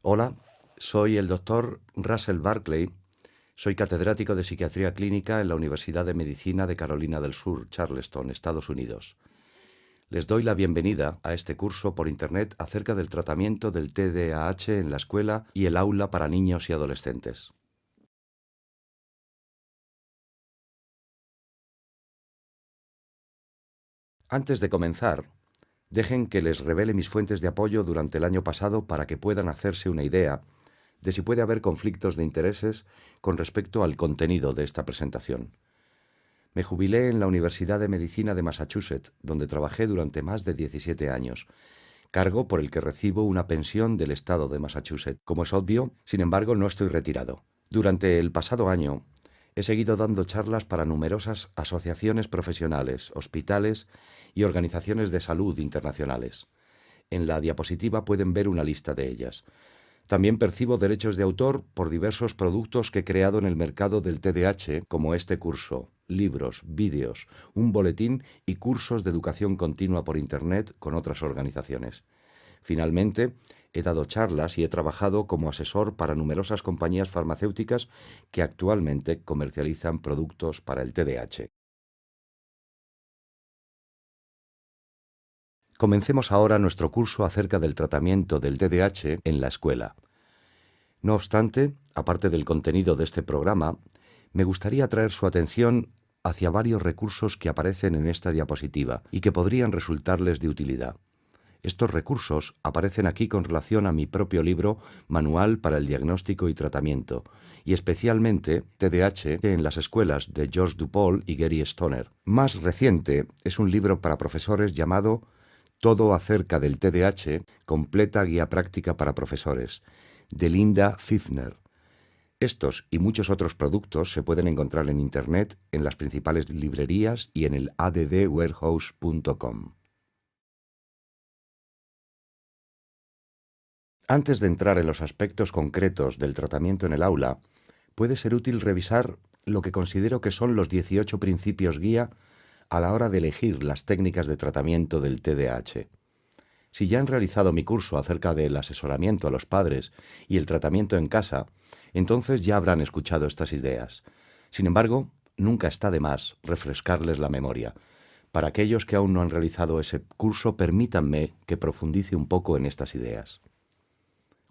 Hola, soy el doctor Russell Barclay. Soy catedrático de Psiquiatría Clínica en la Universidad de Medicina de Carolina del Sur, Charleston, Estados Unidos. Les doy la bienvenida a este curso por Internet acerca del tratamiento del TDAH en la escuela y el aula para niños y adolescentes. Antes de comenzar, dejen que les revele mis fuentes de apoyo durante el año pasado para que puedan hacerse una idea de si puede haber conflictos de intereses con respecto al contenido de esta presentación. Me jubilé en la Universidad de Medicina de Massachusetts, donde trabajé durante más de 17 años, cargo por el que recibo una pensión del estado de Massachusetts. Como es obvio, sin embargo, no estoy retirado. Durante el pasado año, he seguido dando charlas para numerosas asociaciones profesionales, hospitales y organizaciones de salud internacionales. En la diapositiva pueden ver una lista de ellas. También percibo derechos de autor por diversos productos que he creado en el mercado del TDAH, como este curso, libros, vídeos, un boletín y cursos de educación continua por Internet con otras organizaciones. Finalmente, he dado charlas y he trabajado como asesor para numerosas compañías farmacéuticas que actualmente comercializan productos para el TDAH. Comencemos ahora nuestro curso acerca del tratamiento del TDAH en la escuela. No obstante, aparte del contenido de este programa, me gustaría atraer su atención hacia varios recursos que aparecen en esta diapositiva y que podrían resultarles de utilidad. Estos recursos aparecen aquí con relación a mi propio libro Manual para el Diagnóstico y Tratamiento, y especialmente TDAH en las escuelas de George Dupol y Gary Stoner. Más reciente es un libro para profesores llamado Todo acerca del TDAH, completa guía práctica para profesores, de Linda Pfiffner. Estos y muchos otros productos se pueden encontrar en Internet, en las principales librerías y en el addwarehouse.com. Antes de entrar en los aspectos concretos del tratamiento en el aula, puede ser útil revisar lo que considero que son los 18 principios guía a la hora de elegir las técnicas de tratamiento del TDAH. Si ya han realizado mi curso acerca del asesoramiento a los padres y el tratamiento en casa, entonces ya habrán escuchado estas ideas. Sin embargo, nunca está de más refrescarles la memoria. Para aquellos que aún no han realizado ese curso, permítanme que profundice un poco en estas ideas.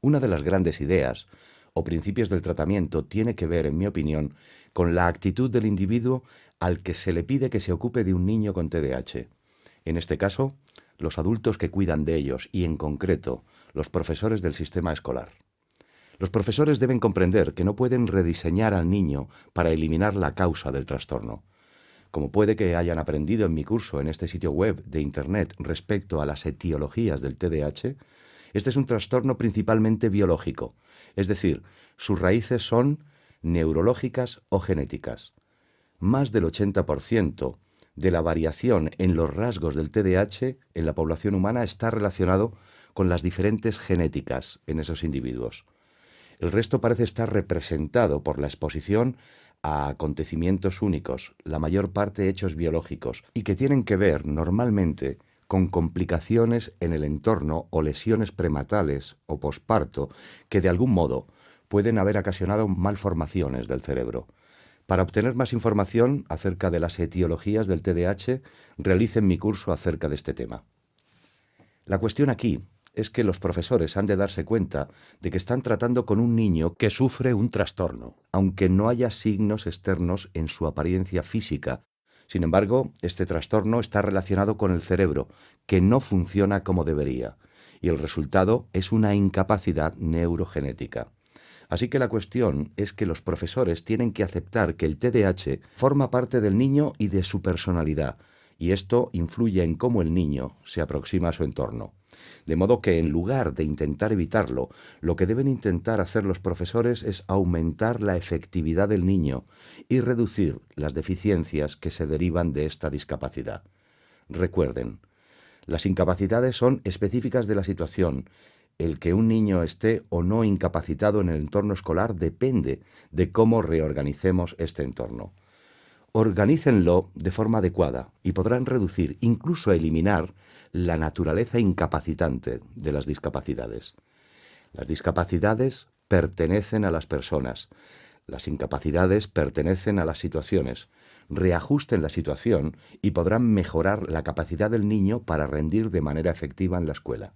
Una de las grandes ideas o principios del tratamiento tiene que ver, en mi opinión, con la actitud del individuo al que se le pide que se ocupe de un niño con TDAH. En este caso, los adultos que cuidan de ellos y, en concreto, los profesores del sistema escolar. Los profesores deben comprender que no pueden rediseñar al niño para eliminar la causa del trastorno. Como puede que hayan aprendido en mi curso en este sitio web de Internet respecto a las etiologías del TDAH, este es un trastorno principalmente biológico, es decir, sus raíces son neurológicas o genéticas. Más del 80% de la variación en los rasgos del TDAH en la población humana está relacionado con las diferentes genéticas en esos individuos. El resto parece estar representado por la exposición a acontecimientos únicos, la mayor parte hechos biológicos, y que tienen que ver normalmente con complicaciones en el entorno o lesiones prenatales o posparto que de algún modo pueden haber ocasionado malformaciones del cerebro. Para obtener más información acerca de las etiologías del TDAH, realicen mi curso acerca de este tema. La cuestión aquí es que los profesores han de darse cuenta de que están tratando con un niño que sufre un trastorno, aunque no haya signos externos en su apariencia física. Sin embargo, este trastorno está relacionado con el cerebro, que no funciona como debería, y el resultado es una incapacidad neurogenética. Así que la cuestión es que los profesores tienen que aceptar que el TDAH forma parte del niño y de su personalidad, y esto influye en cómo el niño se aproxima a su entorno. De modo que en lugar de intentar evitarlo, lo que deben intentar hacer los profesores es aumentar la efectividad del niño y reducir las deficiencias que se derivan de esta discapacidad. Recuerden, las incapacidades son específicas de la situación. El que un niño esté o no incapacitado en el entorno escolar depende de cómo reorganicemos este entorno. Organícenlo de forma adecuada y podrán reducir, incluso eliminar, la naturaleza incapacitante de las discapacidades. Las discapacidades pertenecen a las personas. Las incapacidades pertenecen a las situaciones. Reajusten la situación y podrán mejorar la capacidad del niño para rendir de manera efectiva en la escuela.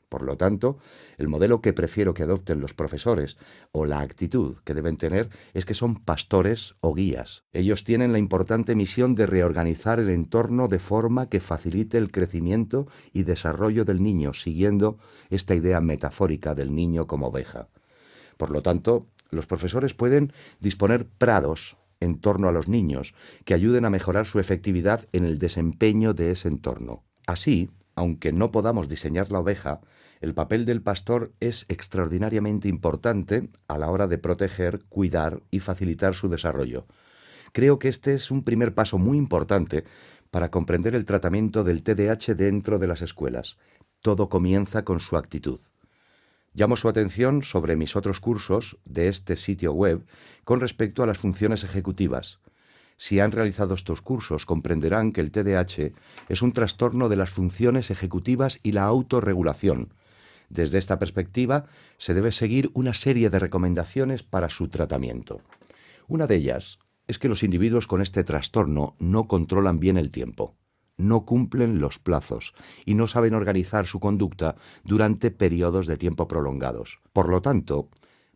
Por lo tanto, el modelo que prefiero que adopten los profesores o la actitud que deben tener es que son pastores o guías. Ellos tienen la importante misión de reorganizar el entorno de forma que facilite el crecimiento y desarrollo del niño, siguiendo esta idea metafórica del niño como oveja. Por lo tanto, los profesores pueden disponer prados en torno a los niños que ayuden a mejorar su efectividad en el desempeño de ese entorno. Así, aunque no podamos diseñar la oveja, el papel del pastor es extraordinariamente importante a la hora de proteger, cuidar y facilitar su desarrollo. Creo que este es un primer paso muy importante para comprender el tratamiento del TDAH dentro de las escuelas. Todo comienza con su actitud. Llamo su atención sobre mis otros cursos de este sitio web con respecto a las funciones ejecutivas. Si han realizado estos cursos, comprenderán que el TDAH es un trastorno de las funciones ejecutivas y la autorregulación. Desde esta perspectiva, se debe seguir una serie de recomendaciones para su tratamiento. Una de ellas es que los individuos con este trastorno no controlan bien el tiempo, no cumplen los plazos y no saben organizar su conducta durante periodos de tiempo prolongados. Por lo tanto,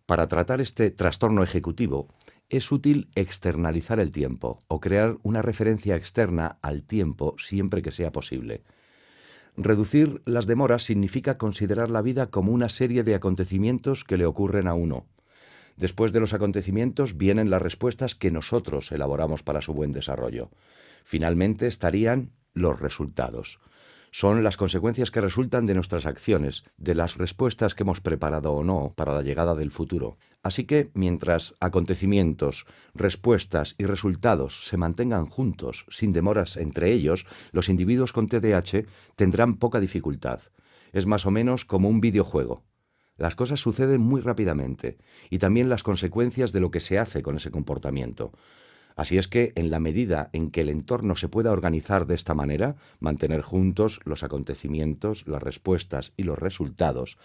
para tratar este trastorno ejecutivo, es útil externalizar el tiempo o crear una referencia externa al tiempo siempre que sea posible. Reducir las demoras significa considerar la vida como una serie de acontecimientos que le ocurren a uno. Después de los acontecimientos vienen las respuestas que nosotros elaboramos para su buen desarrollo. Finalmente estarían los resultados. Son las consecuencias que resultan de nuestras acciones, de las respuestas que hemos preparado o no para la llegada del futuro. Así que, mientras acontecimientos, respuestas y resultados se mantengan juntos, sin demoras entre ellos, los individuos con TDAH tendrán poca dificultad. Es más o menos como un videojuego. Las cosas suceden muy rápidamente, y también las consecuencias de lo que se hace con ese comportamiento. Así es que, en la medida en que el entorno se pueda organizar de esta manera, mantener juntos los acontecimientos, las respuestas y los resultados,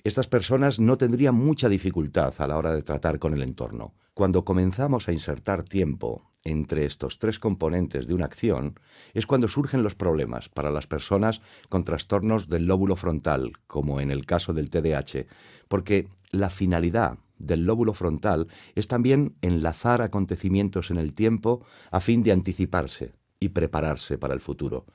estas personas no tendrían mucha dificultad a la hora de tratar con el entorno. Cuando comenzamos a insertar tiempo entre estos tres componentes de una acción, es cuando surgen los problemas para las personas con trastornos del lóbulo frontal, como en el caso del TDAH, porque la finalidad del lóbulo frontal es también enlazar acontecimientos en el tiempo a fin de anticiparse y prepararse para el futuro.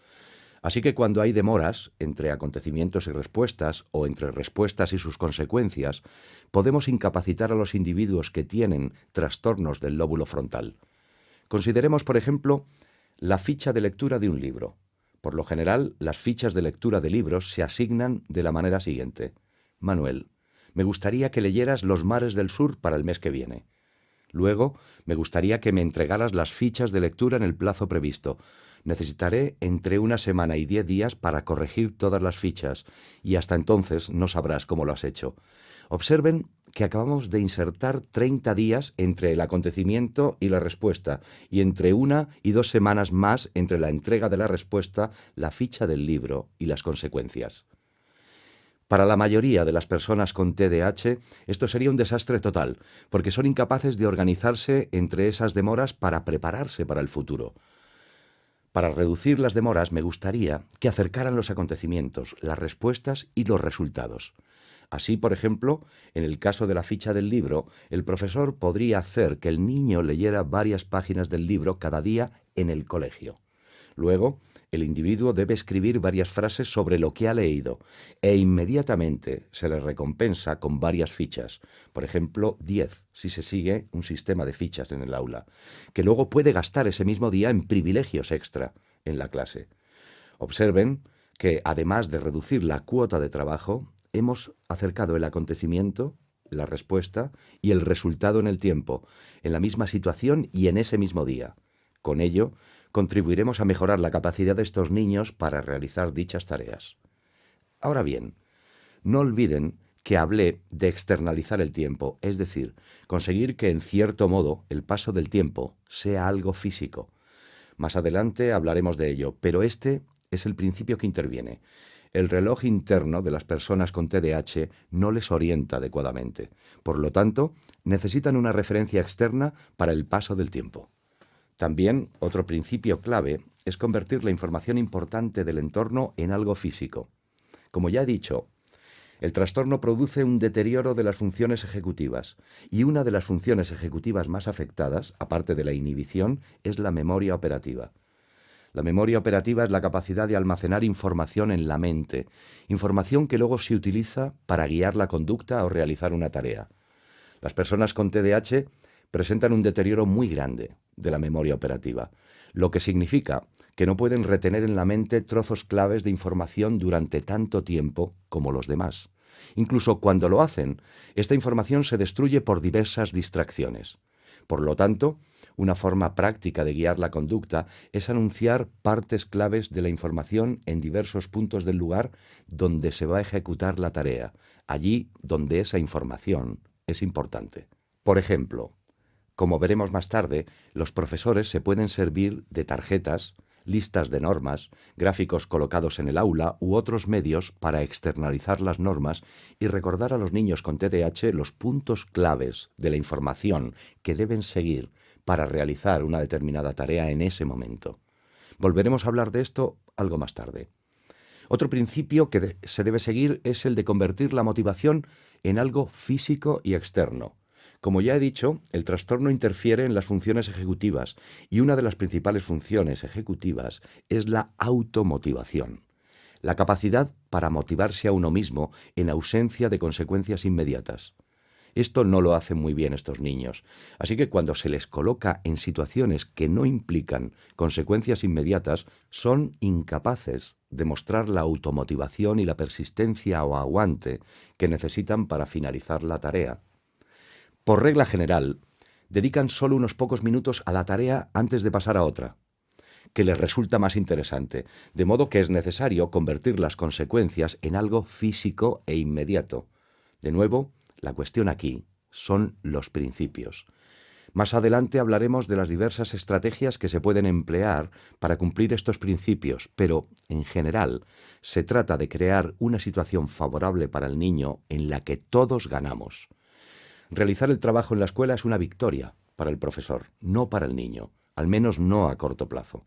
Así que cuando hay demoras entre acontecimientos y respuestas o entre respuestas y sus consecuencias, podemos incapacitar a los individuos que tienen trastornos del lóbulo frontal. Consideremos, por ejemplo, la ficha de lectura de un libro. Por lo general, las fichas de lectura de libros se asignan de la manera siguiente. Manuel: me gustaría que leyeras Los mares del sur para el mes que viene. Luego, me gustaría que me entregaras las fichas de lectura en el plazo previsto. Necesitaré entre 1 semana y 10 días para corregir todas las fichas, y hasta entonces no sabrás cómo lo has hecho. Observen que acabamos de insertar 30 días entre el acontecimiento y la respuesta, y entre 1 y 2 semanas más entre la entrega de la respuesta, la ficha del libro y las consecuencias. Para la mayoría de las personas con TDAH, esto sería un desastre total, porque son incapaces de organizarse entre esas demoras para prepararse para el futuro. Para reducir las demoras, me gustaría que acercaran los acontecimientos, las respuestas y los resultados. Así, por ejemplo, en el caso de la ficha del libro, el profesor podría hacer que el niño leyera varias páginas del libro cada día en el colegio. Luego, el individuo debe escribir varias frases sobre lo que ha leído e inmediatamente se le recompensa con varias fichas, por ejemplo 10 si se sigue un sistema de fichas en el aula, que luego puede gastar ese mismo día en privilegios extra en la clase. Observen que, además de reducir la cuota de trabajo, hemos acercado el acontecimiento, la respuesta y el resultado en el tiempo, en la misma situación y en ese mismo día. Con ello, contribuiremos a mejorar la capacidad de estos niños para realizar dichas tareas. Ahora bien, no olviden que hablé de externalizar el tiempo, es decir, conseguir que, en cierto modo, el paso del tiempo sea algo físico. Más adelante hablaremos de ello, pero este es el principio que interviene. El reloj interno de las personas con TDAH no les orienta adecuadamente. Por lo tanto, necesitan una referencia externa para el paso del tiempo. También, otro principio clave es convertir la información importante del entorno en algo físico. Como ya he dicho, el trastorno produce un deterioro de las funciones ejecutivas, y una de las funciones ejecutivas más afectadas, aparte de la inhibición, es la memoria operativa. La memoria operativa es la capacidad de almacenar información en la mente, información que luego se utiliza para guiar la conducta o realizar una tarea. Las personas con TDAH presentan un deterioro muy grande de la memoria operativa, lo que significa que no pueden retener en la mente trozos claves de información durante tanto tiempo como los demás. Incluso cuando lo hacen, esta información se destruye por diversas distracciones. Por lo tanto, una forma práctica de guiar la conducta es anunciar partes claves de la información en diversos puntos del lugar donde se va a ejecutar la tarea, allí donde esa información es importante. Por ejemplo, como veremos más tarde, los profesores se pueden servir de tarjetas, listas de normas, gráficos colocados en el aula u otros medios para externalizar las normas y recordar a los niños con TDAH los puntos claves de la información que deben seguir para realizar una determinada tarea en ese momento. Volveremos a hablar de esto algo más tarde. Otro principio que se debe seguir es el de convertir la motivación en algo físico y externo. Como ya he dicho, el trastorno interfiere en las funciones ejecutivas y una de las principales funciones ejecutivas es la automotivación, la capacidad para motivarse a uno mismo en ausencia de consecuencias inmediatas. Esto no lo hacen muy bien estos niños, así que cuando se les coloca en situaciones que no implican consecuencias inmediatas, son incapaces de mostrar la automotivación y la persistencia o aguante que necesitan para finalizar la tarea. Por regla general, dedican solo unos pocos minutos a la tarea antes de pasar a otra, que les resulta más interesante, de modo que es necesario convertir las consecuencias en algo físico e inmediato. De nuevo, la cuestión aquí son los principios. Más adelante hablaremos de las diversas estrategias que se pueden emplear para cumplir estos principios, pero, en general, se trata de crear una situación favorable para el niño en la que todos ganamos. Realizar el trabajo en la escuela es una victoria para el profesor, no para el niño, al menos no a corto plazo.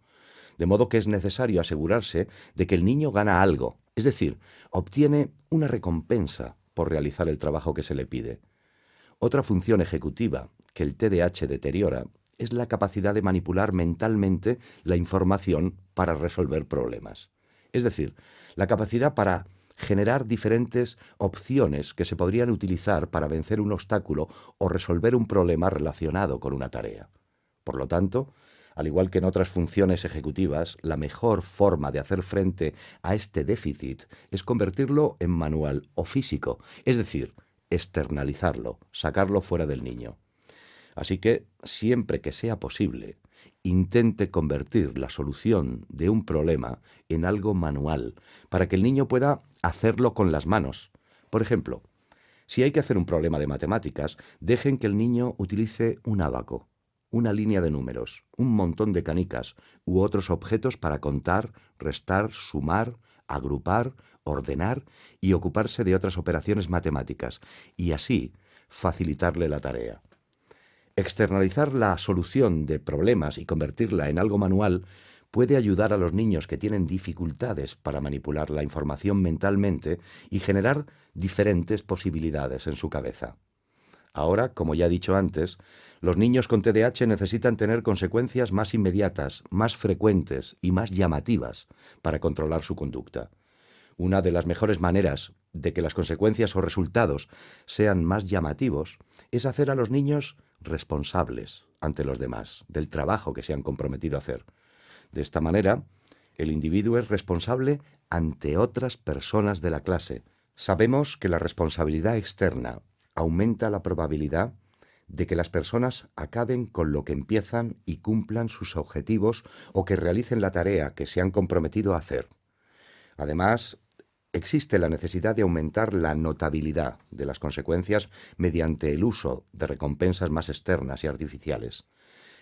De modo que es necesario asegurarse de que el niño gana algo, es decir, obtiene una recompensa por realizar el trabajo que se le pide. Otra función ejecutiva que el TDAH deteriora es la capacidad de manipular mentalmente la información para resolver problemas. Es decir, la capacidad para generar diferentes opciones que se podrían utilizar para vencer un obstáculo o resolver un problema relacionado con una tarea. Por lo tanto, al igual que en otras funciones ejecutivas, la mejor forma de hacer frente a este déficit es convertirlo en manual o físico, es decir, externalizarlo, sacarlo fuera del niño. Así que, siempre que sea posible, intente convertir la solución de un problema en algo manual, para que el niño pueda hacerlo con las manos. Por ejemplo, si hay que hacer un problema de matemáticas, dejen que el niño utilice un ábaco, una línea de números, un montón de canicas u otros objetos para contar, restar, sumar, agrupar, ordenar y ocuparse de otras operaciones matemáticas, y así facilitarle la tarea. Externalizar la solución de problemas y convertirla en algo manual puede ayudar a los niños que tienen dificultades para manipular la información mentalmente y generar diferentes posibilidades en su cabeza. Ahora, como ya he dicho antes, los niños con TDAH necesitan tener consecuencias más inmediatas, más frecuentes y más llamativas para controlar su conducta. Una de las mejores maneras de que las consecuencias o resultados sean más llamativos es hacer a los niños responsables ante los demás del trabajo que se han comprometido a hacer. De esta manera, el individuo es responsable ante otras personas de la clase. Sabemos que la responsabilidad externa aumenta la probabilidad de que las personas acaben con lo que empiezan y cumplan sus objetivos o que realicen la tarea que se han comprometido a hacer. Además, existe la necesidad de aumentar la notabilidad de las consecuencias mediante el uso de recompensas más externas y artificiales.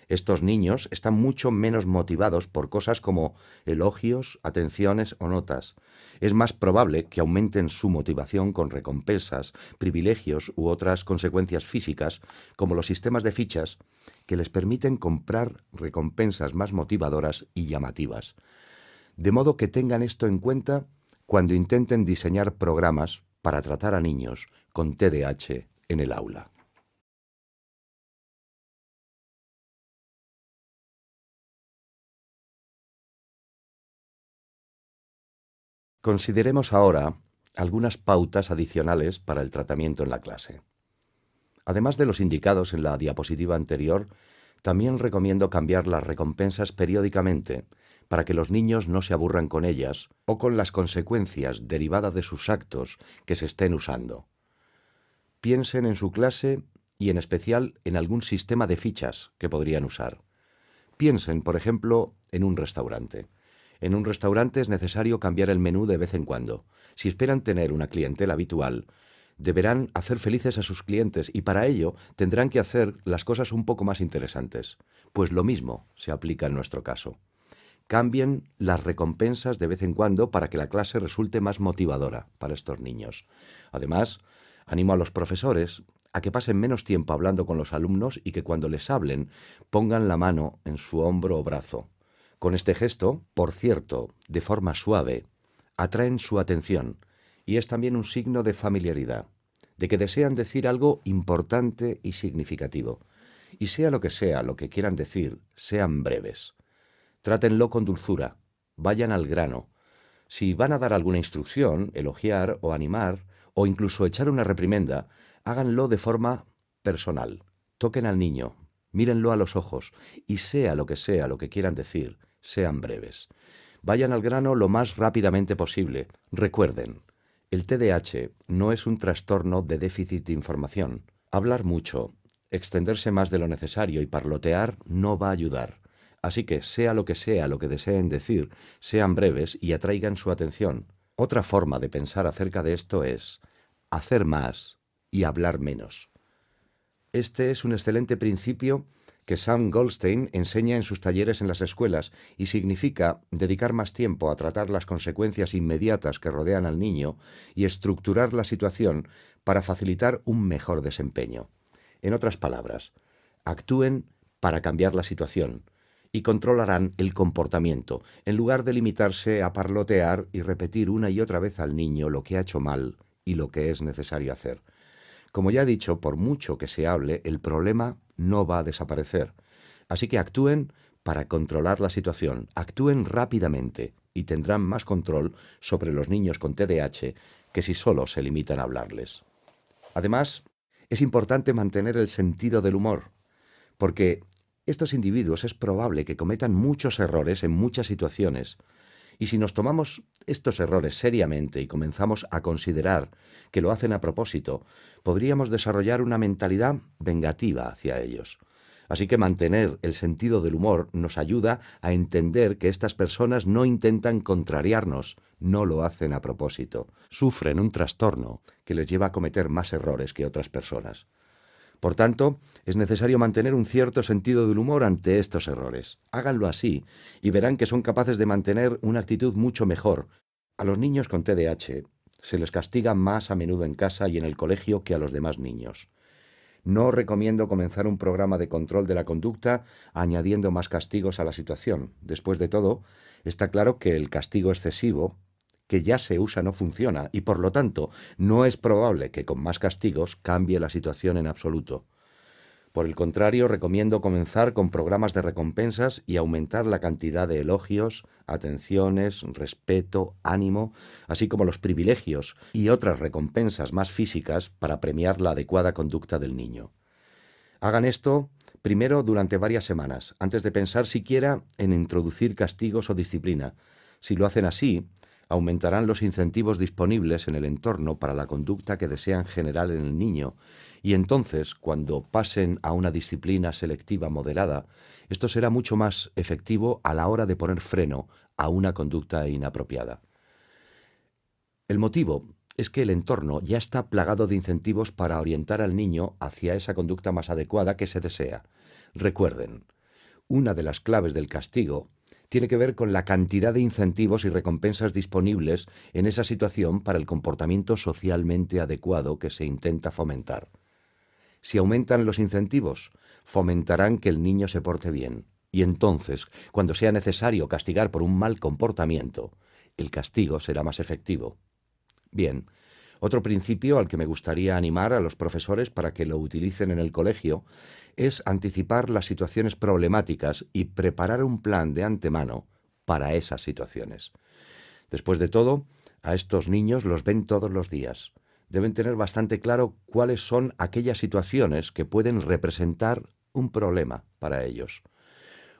Estos niños están mucho menos motivados por cosas como elogios, atenciones o notas. Es más probable que aumenten su motivación con recompensas, privilegios u otras consecuencias físicas, como los sistemas de fichas, que les permiten comprar recompensas más motivadoras y llamativas. De modo que tengan esto en cuenta cuando intenten diseñar programas para tratar a niños con TDAH en el aula. Consideremos ahora algunas pautas adicionales para el tratamiento en la clase. Además de los indicados en la diapositiva anterior, también recomiendo cambiar las recompensas periódicamente para que los niños no se aburran con ellas o con las consecuencias derivadas de sus actos que se estén usando. Piensen en su clase y en especial en algún sistema de fichas que podrían usar. Piensen, por ejemplo, en un restaurante. En un restaurante es necesario cambiar el menú de vez en cuando. Si esperan tener una clientela habitual, deberán hacer felices a sus clientes y para ello tendrán que hacer las cosas un poco más interesantes. Pues lo mismo se aplica en nuestro caso. Cambien las recompensas de vez en cuando para que la clase resulte más motivadora para estos niños. Además, animo a los profesores a que pasen menos tiempo hablando con los alumnos y que cuando les hablen pongan la mano en su hombro o brazo. Con este gesto, por cierto, de forma suave, atraen su atención y es también un signo de familiaridad, de que desean decir algo importante y significativo. Y sea lo que quieran decir, sean breves. Trátenlo con dulzura, vayan al grano. Si van a dar alguna instrucción, elogiar o animar, o incluso echar una reprimenda, háganlo de forma personal. Toquen al niño, mírenlo a los ojos, y sea lo que quieran decir, sean breves. Vayan al grano lo más rápidamente posible. Recuerden, el TDAH no es un trastorno de déficit de información. Hablar mucho, extenderse más de lo necesario y parlotear no va a ayudar. Así que sea lo que deseen decir, sean breves y atraigan su atención. Otra forma de pensar acerca de esto es hacer más y hablar menos. Este es un excelente principio que Sam Goldstein enseña en sus talleres en las escuelas y significa dedicar más tiempo a tratar las consecuencias inmediatas que rodean al niño y estructurar la situación para facilitar un mejor desempeño. En otras palabras, actúen para cambiar la situación y controlarán el comportamiento, en lugar de limitarse a parlotear y repetir una y otra vez al niño lo que ha hecho mal y lo que es necesario hacer. Como ya he dicho, por mucho que se hable, el problema no va a desaparecer. Así que actúen para controlar la situación, actúen rápidamente y tendrán más control sobre los niños con TDAH que si solo se limitan a hablarles. Además, es importante mantener el sentido del humor, porque estos individuos es probable que cometan muchos errores en muchas situaciones. Y si nos tomamos estos errores seriamente y comenzamos a considerar que lo hacen a propósito, podríamos desarrollar una mentalidad vengativa hacia ellos. Así que mantener el sentido del humor nos ayuda a entender que estas personas no intentan contrariarnos, no lo hacen a propósito. Sufren un trastorno que les lleva a cometer más errores que otras personas. Por tanto, es necesario mantener un cierto sentido del humor ante estos errores. Háganlo así y verán que son capaces de mantener una actitud mucho mejor. A los niños con TDAH se les castiga más a menudo en casa y en el colegio que a los demás niños. No recomiendo comenzar un programa de control de la conducta añadiendo más castigos a la situación. Después de todo, está claro que el castigo excesivo que ya se usa no funciona y por lo tanto no es probable que con más castigos cambie la situación en absoluto. Por el contrario, recomiendo comenzar con programas de recompensas y aumentar la cantidad de elogios, atenciones, respeto, ánimo, así como los privilegios y otras recompensas más físicas para premiar la adecuada conducta del niño. Hagan esto primero durante varias semanas, antes de pensar siquiera en introducir castigos o disciplina. Si lo hacen así, aumentarán los incentivos disponibles en el entorno para la conducta que desean generar en el niño, y entonces, cuando pasen a una disciplina selectiva moderada, esto será mucho más efectivo a la hora de poner freno a una conducta inapropiada. El motivo es que el entorno ya está plagado de incentivos para orientar al niño hacia esa conducta más adecuada que se desea. Recuerden, Una de las claves del castigo tiene que ver con la cantidad de incentivos y recompensas disponibles en esa situación para el comportamiento socialmente adecuado que se intenta fomentar. Si aumentan los incentivos, fomentarán que el niño se porte bien. Y entonces, cuando sea necesario castigar por un mal comportamiento, el castigo será más efectivo. Bien, otro principio al que me gustaría animar a los profesores para que lo utilicen en el colegio es anticipar las situaciones problemáticas y preparar un plan de antemano para esas situaciones. Después de todo, a estos niños los ven todos los días. Deben tener bastante claro cuáles son aquellas situaciones que pueden representar un problema para ellos.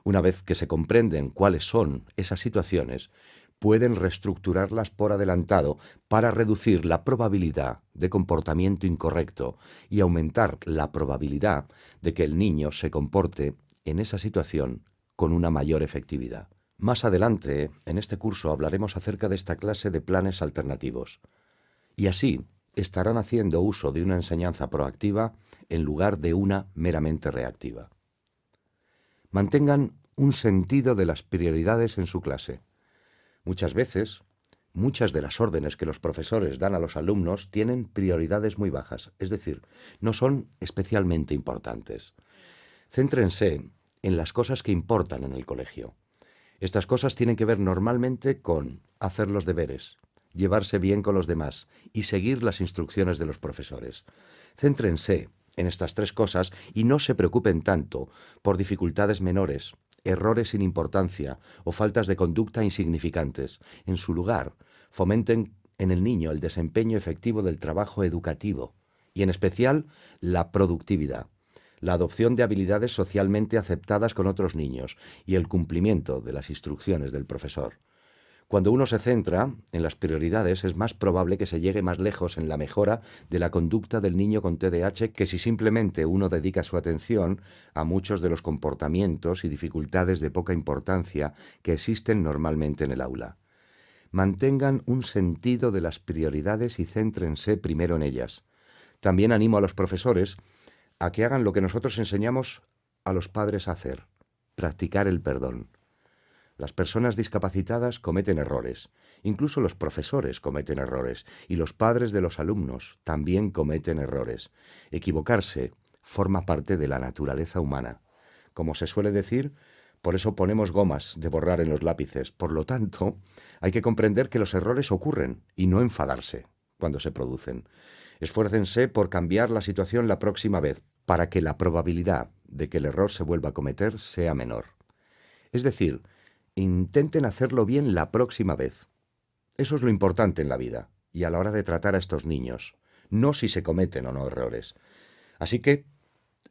Una vez que se comprenden cuáles son esas situaciones, pueden reestructurarlas por adelantado para reducir la probabilidad de comportamiento incorrecto y aumentar la probabilidad de que el niño se comporte en esa situación con una mayor efectividad. Más adelante, en este curso, hablaremos acerca de esta clase de planes alternativos. Y así estarán haciendo uso de una enseñanza proactiva en lugar de una meramente reactiva. Mantengan un sentido de las prioridades en su clase. Muchas veces, muchas de las órdenes que los profesores dan a los alumnos tienen prioridades muy bajas, es decir, no son especialmente importantes. Céntrense en las cosas que importan en el colegio. Estas cosas tienen que ver normalmente con hacer los deberes, llevarse bien con los demás y seguir las instrucciones de los profesores. Céntrense en estas tres cosas y no se preocupen tanto por dificultades menores, errores sin importancia o faltas de conducta insignificantes. En su lugar, fomenten en el niño el desempeño efectivo del trabajo educativo y, en especial, la productividad, la adopción de habilidades socialmente aceptadas con otros niños y el cumplimiento de las instrucciones del profesor. Cuando uno se centra en las prioridades, es más probable que se llegue más lejos en la mejora de la conducta del niño con TDAH que si simplemente uno dedica su atención a muchos de los comportamientos y dificultades de poca importancia que existen normalmente en el aula. Mantengan un sentido de las prioridades y céntrense primero en ellas. También animo a los profesores a que hagan lo que nosotros enseñamos a los padres a hacer: practicar el perdón. Las personas discapacitadas cometen errores, incluso los profesores cometen errores, y los padres de los alumnos también cometen errores. Equivocarse forma parte de la naturaleza humana. Como se suele decir, por eso ponemos gomas de borrar en los lápices. Por lo tanto, hay que comprender que los errores ocurren y no enfadarse cuando se producen. Esfuércense por cambiar la situación la próxima vez, para que la probabilidad de que el error se vuelva a cometer sea menor. Es decir, intenten hacerlo bien la próxima vez. Eso es lo importante en la vida y a la hora de tratar a estos niños, no si se cometen o no errores. Así que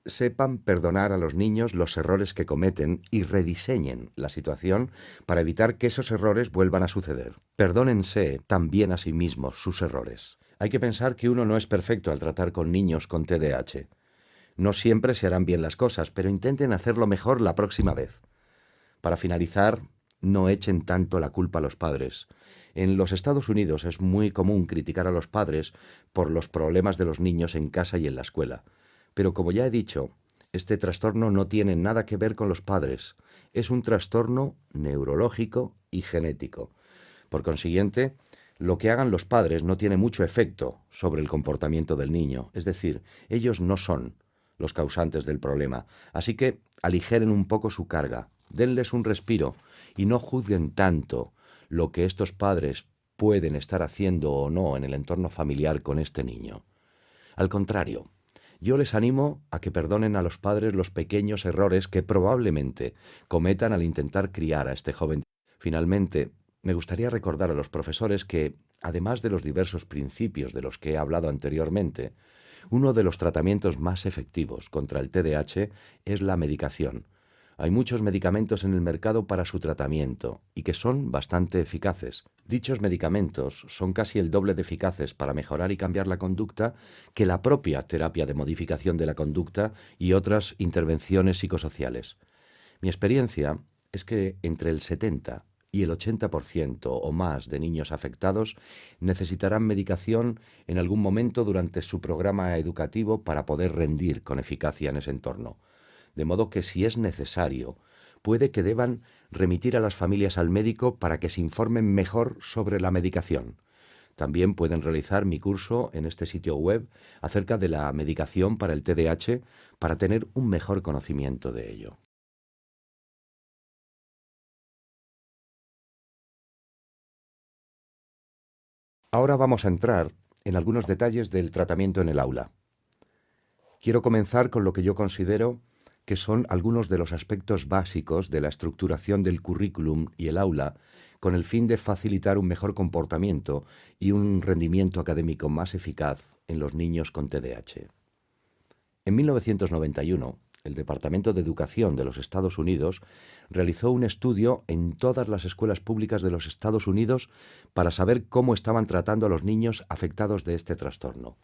sepan perdonar a los niños los errores que cometen y rediseñen la situación para evitar que esos errores vuelvan a suceder. Perdónense también a sí mismos sus errores. Hay que pensar que uno no es perfecto al tratar con niños con TDAH. No siempre se harán bien las cosas, pero intenten hacerlo mejor la próxima vez. Para finalizar, no echen tanto la culpa a los padres. En los Estados Unidos es muy común criticar a los padres por los problemas de los niños en casa y en la escuela. Pero como ya he dicho, este trastorno no tiene nada que ver con los padres. Es un trastorno neurológico y genético. Por consiguiente, lo que hagan los padres no tiene mucho efecto sobre el comportamiento del niño. Es decir, ellos no son los causantes del problema. Así que aligeren un poco su carga. Denles un respiro y no juzguen tanto lo que estos padres pueden estar haciendo o no en el entorno familiar con este niño. Al contrario, yo les animo a que perdonen a los padres los pequeños errores que probablemente cometan al intentar criar a este joven. Finalmente, me gustaría recordar a los profesores que, además de los diversos principios de los que he hablado anteriormente, uno de los tratamientos más efectivos contra el TDAH es la medicación. Hay muchos medicamentos en el mercado para su tratamiento y que son bastante eficaces. Dichos medicamentos son casi el doble de eficaces para mejorar y cambiar la conducta que la propia terapia de modificación de la conducta y otras intervenciones psicosociales. Mi experiencia es que entre el 70 y el 80% o más de niños afectados necesitarán medicación en algún momento durante su programa educativo para poder rendir con eficacia en ese entorno. De modo que si es necesario, puede que deban remitir a las familias al médico para que se informen mejor sobre la medicación. También pueden realizar mi curso en este sitio web acerca de la medicación para el TDAH para tener un mejor conocimiento de ello. Ahora vamos a entrar en algunos detalles del tratamiento en el aula. Quiero comenzar con lo que yo considero que son algunos de los aspectos básicos de la estructuración del currículum y el aula, con el fin de facilitar un mejor comportamiento y un rendimiento académico más eficaz en los niños con TDAH. En 1991, el Departamento de Educación de los Estados Unidos realizó un estudio en todas las escuelas públicas de los Estados Unidos para saber cómo estaban tratando a los niños afectados de este trastorno.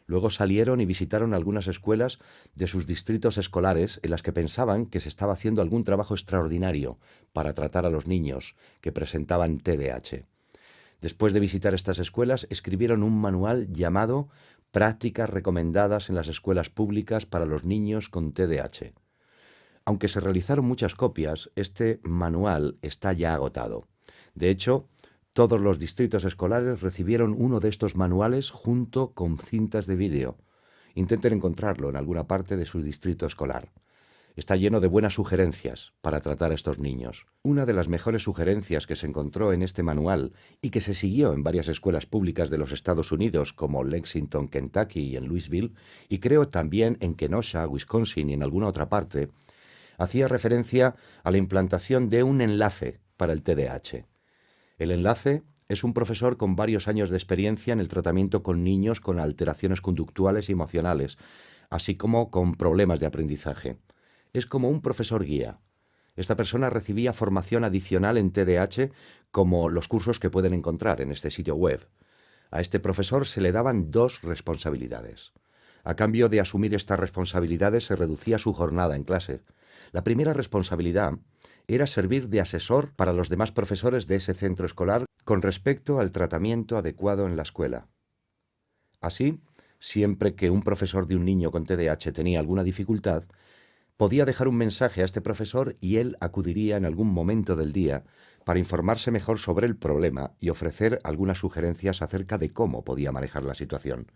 Luego salieron y visitaron algunas escuelas de sus distritos escolares en las que pensaban que se estaba haciendo algún trabajo extraordinario para tratar a los niños que presentaban TDAH. Después de visitar estas escuelas, escribieron un manual llamado Prácticas recomendadas en las escuelas públicas para los niños con TDAH. Aunque se realizaron muchas copias, este manual está ya agotado. De hecho, todos los distritos escolares recibieron uno de estos manuales junto con cintas de vídeo. Intenten encontrarlo en alguna parte de su distrito escolar. Está lleno de buenas sugerencias para tratar a estos niños. Una de las mejores sugerencias que se encontró en este manual y que se siguió en varias escuelas públicas de los Estados Unidos como Lexington, Kentucky y en Louisville, y creo también en Kenosha, Wisconsin y en alguna otra parte, hacía referencia a la implantación de un enlace para el TDAH. El enlace es un profesor con varios años de experiencia en el tratamiento con niños con alteraciones conductuales y emocionales, así como con problemas de aprendizaje. Es como un profesor guía. Esta persona recibía formación adicional en TDAH, como los cursos que pueden encontrar en este sitio web. A este profesor se le daban dos responsabilidades. A cambio de asumir estas responsabilidades se reducía su jornada en clase. La primera responsabilidad era servir de asesor para los demás profesores de ese centro escolar con respecto al tratamiento adecuado en la escuela. Así, siempre que un profesor de un niño con TDAH tenía alguna dificultad, podía dejar un mensaje a este profesor y él acudiría en algún momento del día para informarse mejor sobre el problema y ofrecer algunas sugerencias acerca de cómo podía manejar la situación.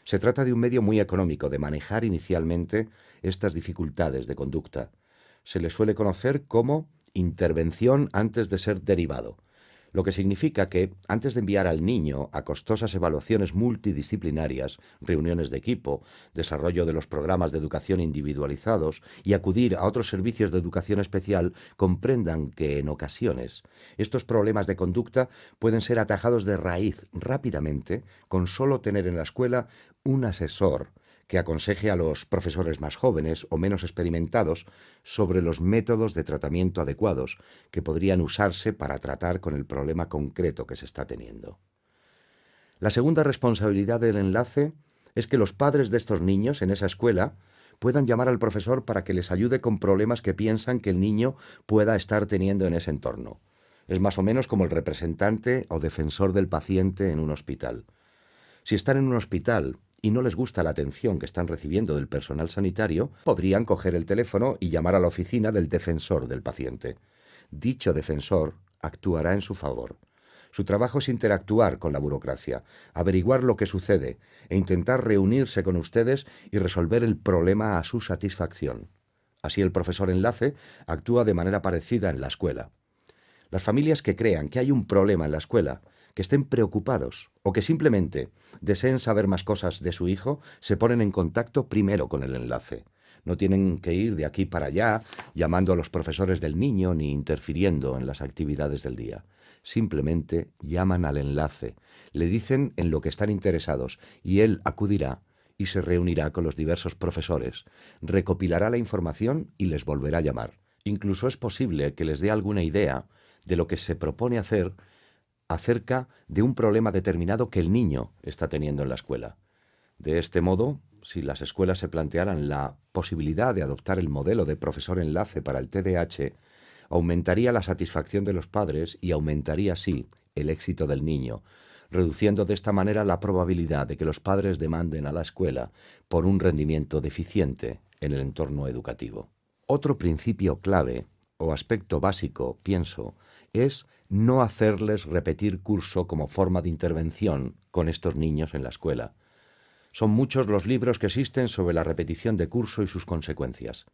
Se trata de un medio muy económico de manejar inicialmente estas dificultades de conducta. Se le suele conocer como intervención antes de ser derivado, lo que significa que, antes de enviar al niño a costosas evaluaciones multidisciplinarias, reuniones de equipo, desarrollo de los programas de educación individualizados y acudir a otros servicios de educación especial, comprendan que, en ocasiones, estos problemas de conducta pueden ser atajados de raíz rápidamente con solo tener en la escuela un asesor que aconseje a los profesores más jóvenes o menos experimentados sobre los métodos de tratamiento adecuados que podrían usarse para tratar con el problema concreto que se está teniendo. La segunda responsabilidad del enlace es que los padres de estos niños en esa escuela puedan llamar al profesor para que les ayude con problemas que piensan que el niño pueda estar teniendo en ese entorno. Es más o menos como el representante o defensor del paciente en un hospital. Si están en un hospital y no les gusta la atención que están recibiendo del personal sanitario, podrían coger el teléfono y llamar a la oficina del defensor del paciente. Dicho defensor actuará en su favor. Su trabajo es interactuar con la burocracia, averiguar lo que sucede e intentar reunirse con ustedes y resolver el problema a su satisfacción. Así el profesor enlace actúa de manera parecida en la escuela. Las familias que crean que hay un problema en la escuela, que estén preocupados o que simplemente deseen saber más cosas de su hijo, se ponen en contacto primero con el enlace. No tienen que ir de aquí para allá llamando a los profesores del niño ni interfiriendo en las actividades del día. Simplemente llaman al enlace, le dicen en lo que están interesados y él acudirá y se reunirá con los diversos profesores, recopilará la información y les volverá a llamar. Incluso es posible que les dé alguna idea de lo que se propone hacer acerca de un problema determinado que el niño está teniendo en la escuela. De este modo, si las escuelas se plantearan la posibilidad de adoptar el modelo de profesor enlace para el TDAH, aumentaría la satisfacción de los padres y aumentaría así el éxito del niño, reduciendo de esta manera la probabilidad de que los padres demanden a la escuela por un rendimiento deficiente en el entorno educativo. Otro principio clave o aspecto básico, pienso, es no hacerles repetir curso como forma de intervención con estos niños en la escuela. Son muchos los libros que existen sobre la repetición de curso y sus consecuencias.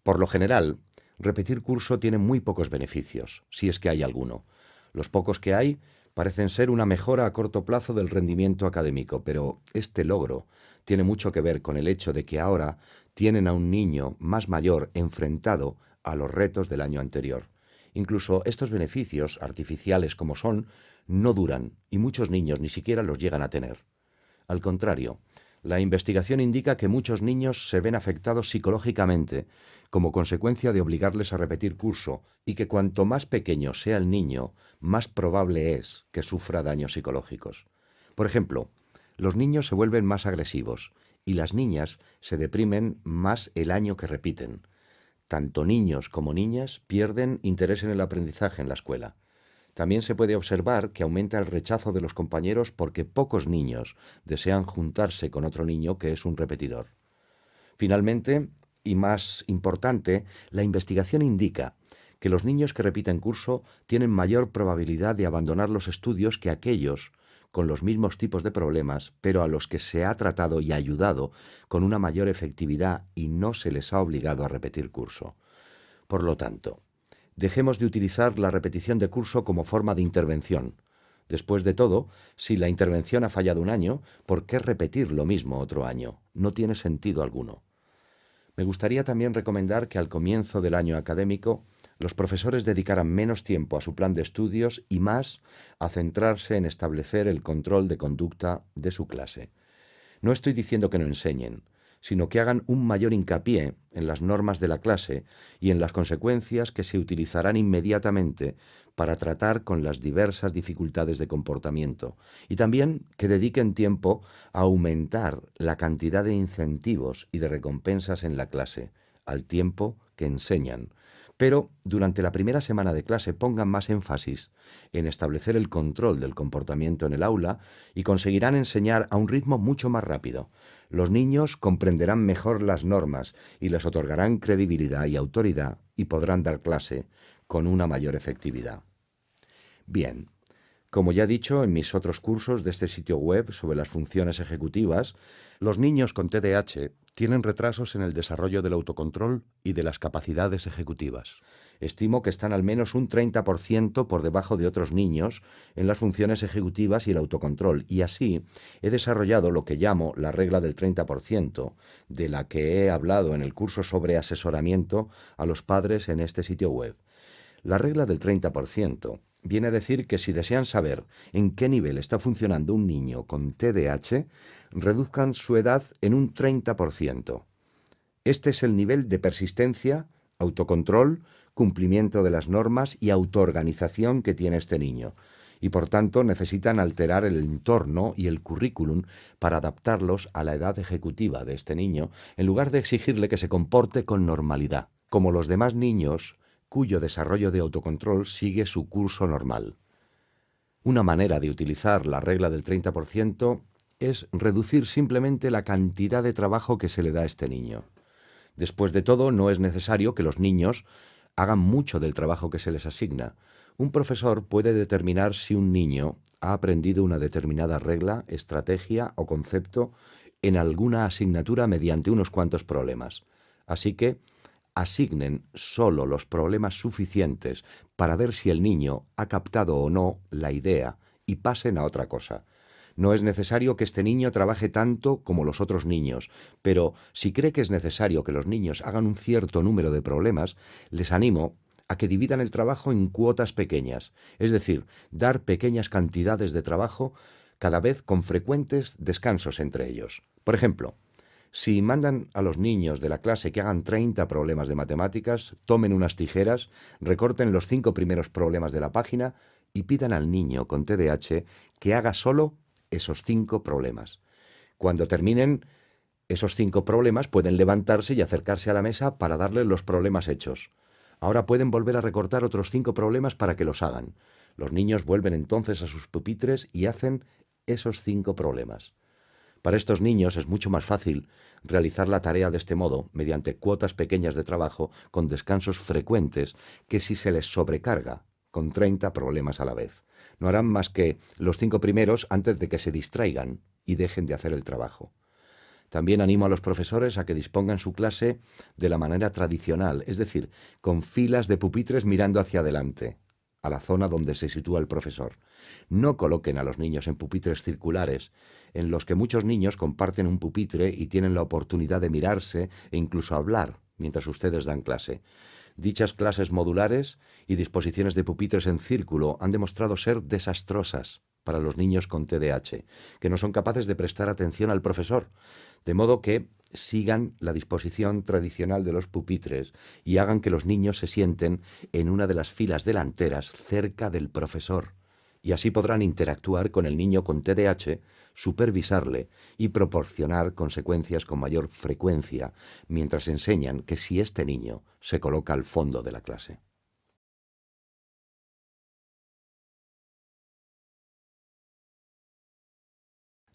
Por lo general, repetir curso tiene muy pocos beneficios, si es que hay alguno. Los pocos que hay parecen ser una mejora a corto plazo del rendimiento académico, pero este logro tiene mucho que ver con el hecho de que ahora tienen a un niño más mayor enfrentado a los retos del año anterior. Incluso estos beneficios, artificiales como son, no duran y muchos niños ni siquiera los llegan a tener. Al contrario, la investigación indica que muchos niños se ven afectados psicológicamente como consecuencia de obligarles a repetir curso y que cuanto más pequeño sea el niño, más probable es que sufra daños psicológicos. Por ejemplo, los niños se vuelven más agresivos y las niñas se deprimen más el año que repiten. Tanto niños como niñas pierden interés en el aprendizaje en la escuela. También se puede observar que aumenta el rechazo de los compañeros porque pocos niños desean juntarse con otro niño que es un repetidor. Finalmente, y más importante, la investigación indica que los niños que repiten curso tienen mayor probabilidad de abandonar los estudios que aquellos con los mismos tipos de problemas, pero a los que se ha tratado y ayudado con una mayor efectividad y no se les ha obligado a repetir curso. Por lo tanto, dejemos de utilizar la repetición de curso como forma de intervención. Después de todo, si la intervención ha fallado un año, ¿por qué repetir lo mismo otro año? No tiene sentido alguno. Me gustaría también recomendar que al comienzo del año académico los profesores dedicaran menos tiempo a su plan de estudios y más a centrarse en establecer el control de conducta de su clase. No estoy diciendo que no enseñen, sino que hagan un mayor hincapié en las normas de la clase y en las consecuencias que se utilizarán inmediatamente para tratar con las diversas dificultades de comportamiento, y también que dediquen tiempo a aumentar la cantidad de incentivos y de recompensas en la clase, al tiempo que enseñan. Pero durante la primera semana de clase pongan más énfasis en establecer el control del comportamiento en el aula y conseguirán enseñar a un ritmo mucho más rápido. Los niños comprenderán mejor las normas y les otorgarán credibilidad y autoridad y podrán dar clase con una mayor efectividad. Bien, como ya he dicho en mis otros cursos de este sitio web sobre las funciones ejecutivas, los niños con TDAH tienen retrasos en el desarrollo del autocontrol y de las capacidades ejecutivas. Estimo que están al menos un 30% por debajo de otros niños en las funciones ejecutivas y el autocontrol, y así he desarrollado lo que llamo la regla del 30%, de la que he hablado en el curso sobre asesoramiento a los padres en este sitio web. La regla del 30% viene a decir que si desean saber en qué nivel está funcionando un niño con TDAH, reduzcan su edad en un 30%. Este es el nivel de persistencia, autocontrol, cumplimiento de las normas y autoorganización que tiene este niño, y por tanto necesitan alterar el entorno y el currículum para adaptarlos a la edad ejecutiva de este niño, en lugar de exigirle que se comporte con normalidad, como los demás niños cuyo desarrollo de autocontrol sigue su curso normal. Una manera de utilizar la regla del 30% es reducir simplemente la cantidad de trabajo que se le da a este niño. Después de todo, no es necesario que los niños hagan mucho del trabajo que se les asigna. Un profesor puede determinar si un niño ha aprendido una determinada regla, estrategia o concepto en alguna asignatura mediante unos cuantos problemas. Así que asignen solo los problemas suficientes para ver si el niño ha captado o no la idea y pasen a otra cosa. No es necesario que este niño trabaje tanto como los otros niños, pero si cree que es necesario que los niños hagan un cierto número de problemas, les animo a que dividan el trabajo en cuotas pequeñas, es decir, dar pequeñas cantidades de trabajo cada vez con frecuentes descansos entre ellos. Por ejemplo, si mandan a los niños de la clase que hagan 30 problemas de matemáticas, tomen unas tijeras, recorten los 5 primeros problemas de la página y pidan al niño con TDAH que haga solo esos 5 problemas. Cuando terminen esos 5 problemas, pueden levantarse y acercarse a la mesa para darle los problemas hechos. Ahora pueden volver a recortar otros 5 problemas para que los hagan. Los niños vuelven entonces a sus pupitres y hacen esos 5 problemas. Para estos niños es mucho más fácil realizar la tarea de este modo, mediante cuotas pequeñas de trabajo con descansos frecuentes, que si se les sobrecarga con 30 problemas a la vez. No harán más que los 5 primeros antes de que se distraigan y dejen de hacer el trabajo. También animo a los profesores a que dispongan su clase de la manera tradicional, es decir, con filas de pupitres mirando hacia adelante, a la zona donde se sitúa el profesor. No coloquen a los niños en pupitres circulares, en los que muchos niños comparten un pupitre y tienen la oportunidad de mirarse e incluso hablar mientras ustedes dan clase. Dichas clases modulares y disposiciones de pupitres en círculo han demostrado ser desastrosas para los niños con TDAH, que no son capaces de prestar atención al profesor, de modo que sigan la disposición tradicional de los pupitres y hagan que los niños se sienten en una de las filas delanteras cerca del profesor, y así podrán interactuar con el niño con TDAH, supervisarle y proporcionar consecuencias con mayor frecuencia, mientras enseñan que si este niño se coloca al fondo de la clase.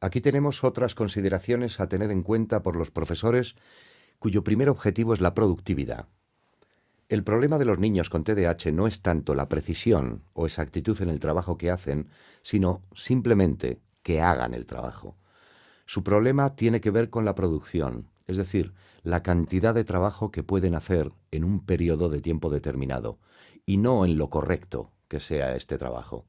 Aquí tenemos otras consideraciones a tener en cuenta por los profesores cuyo primer objetivo es la productividad. El problema de los niños con TDAH no es tanto la precisión o exactitud en el trabajo que hacen, sino simplemente que hagan el trabajo. Su problema tiene que ver con la producción, es decir, la cantidad de trabajo que pueden hacer en un periodo de tiempo determinado, y no en lo correcto que sea este trabajo.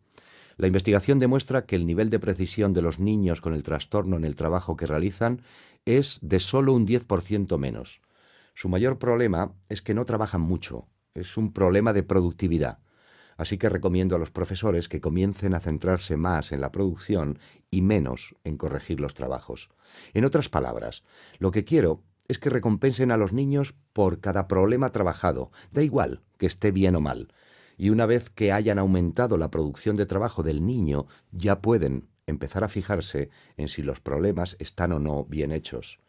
La investigación demuestra que el nivel de precisión de los niños con el trastorno en el trabajo que realizan es de solo un 10% menos. Su mayor problema es que no trabajan mucho, es un problema de productividad. Así que recomiendo a los profesores que comiencen a centrarse más en la producción y menos en corregir los trabajos. En otras palabras, lo que quiero es que recompensen a los niños por cada problema trabajado, da igual que esté bien o mal. Y una vez que hayan aumentado la producción de trabajo del niño, ya pueden empezar a fijarse en si los problemas están o no bien hechos.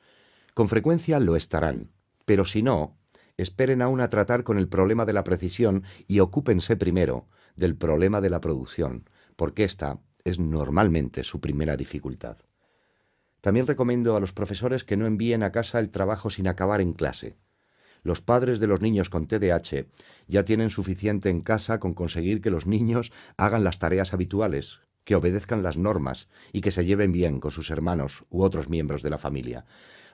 Con frecuencia lo estarán, pero si no, esperen aún a tratar con el problema de la precisión y ocúpense primero del problema de la producción, porque esta es normalmente su primera dificultad. También recomiendo a los profesores que no envíen a casa el trabajo sin acabar en clase. Los padres de los niños con TDAH ya tienen suficiente en casa con conseguir que los niños hagan las tareas habituales, que obedezcan las normas y que se lleven bien con sus hermanos u otros miembros de la familia.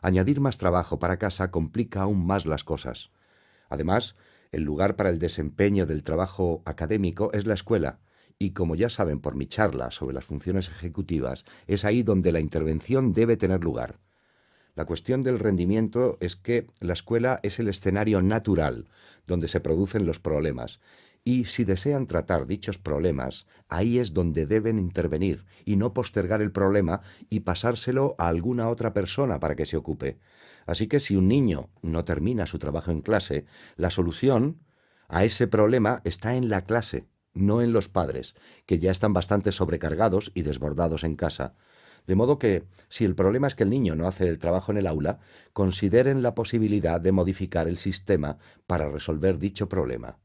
Añadir más trabajo para casa complica aún más las cosas. Además, el lugar para el desempeño del trabajo académico es la escuela, y como ya saben por mi charla sobre las funciones ejecutivas, es ahí donde la intervención debe tener lugar. La cuestión del rendimiento es que la escuela es el escenario natural donde se producen los problemas, y si desean tratar dichos problemas, ahí es donde deben intervenir y no postergar el problema y pasárselo a alguna otra persona para que se ocupe. Así que si un niño no termina su trabajo en clase, la solución a ese problema está en la clase, no en los padres, que ya están bastante sobrecargados y desbordados en casa. De modo que, si el problema es que el niño no hace el trabajo en el aula, consideren la posibilidad de modificar el sistema para resolver dicho problema.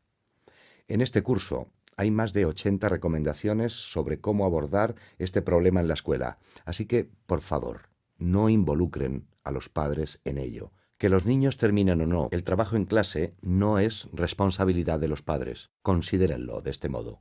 En este curso hay más de 80 recomendaciones sobre cómo abordar este problema en la escuela, así que, por favor, no involucren a los padres en ello. Que los niños terminen o no el trabajo en clase no es responsabilidad de los padres. Considérenlo de este modo.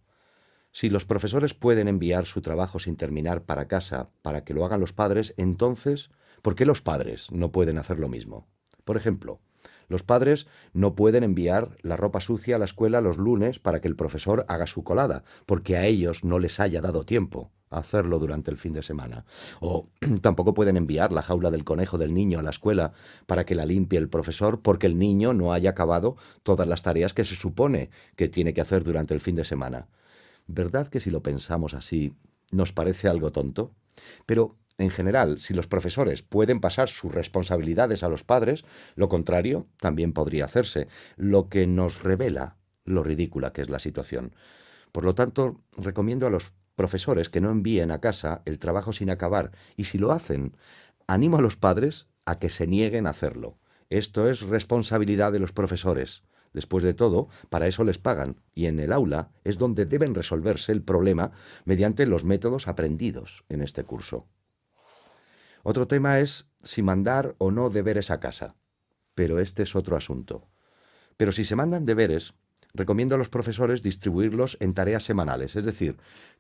Si los profesores pueden enviar su trabajo sin terminar para casa para que lo hagan los padres, entonces, ¿por qué los padres no pueden hacer lo mismo? Por ejemplo, los padres no pueden enviar la ropa sucia a la escuela los lunes para que el profesor haga su colada, porque a ellos no les haya dado tiempo a hacerlo durante el fin de semana. O tampoco pueden enviar la jaula del conejo del niño a la escuela para que la limpie el profesor, porque el niño no haya acabado todas las tareas que se supone que tiene que hacer durante el fin de semana. ¿Verdad que si lo pensamos así, nos parece algo tonto? Pero, en general, si los profesores pueden pasar sus responsabilidades a los padres, lo contrario también podría hacerse, lo que nos revela lo ridícula que es la situación. Por lo tanto, recomiendo a los profesores que no envíen a casa el trabajo sin acabar, y si lo hacen, animo a los padres a que se nieguen a hacerlo. Esto es responsabilidad de los profesores. Después de todo, para eso les pagan, y en el aula es donde deben resolverse el problema mediante los métodos aprendidos en este curso. Otro tema es si mandar o no deberes a casa, pero este es otro asunto. Pero si se mandan deberes, recomiendo a los profesores distribuirlos en tareas semanales, es decir,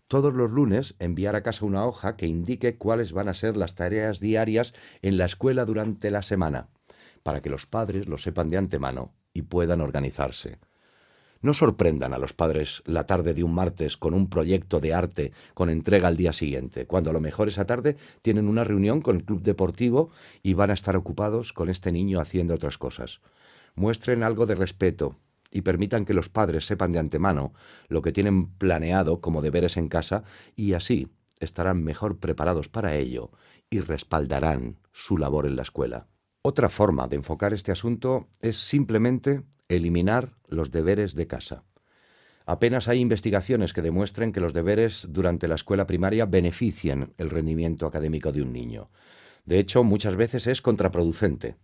todos los lunes enviar a casa una hoja que indique cuáles van a ser las tareas diarias en la escuela durante la semana, para que los padres lo sepan de antemano y puedan organizarse. No sorprendan a los padres la tarde de un martes con un proyecto de arte con entrega al día siguiente, cuando a lo mejor esa tarde tienen una reunión con el club deportivo y van a estar ocupados con este niño haciendo otras cosas. Muestren algo de respeto y permitan que los padres sepan de antemano lo que tienen planeado como deberes en casa y así estarán mejor preparados para ello y respaldarán su labor en la escuela. Otra forma de enfocar este asunto es simplemente eliminar los deberes de casa. Apenas hay investigaciones que demuestren que los deberes durante la escuela primaria beneficien el rendimiento académico de un niño. De hecho, muchas veces es contraproducente.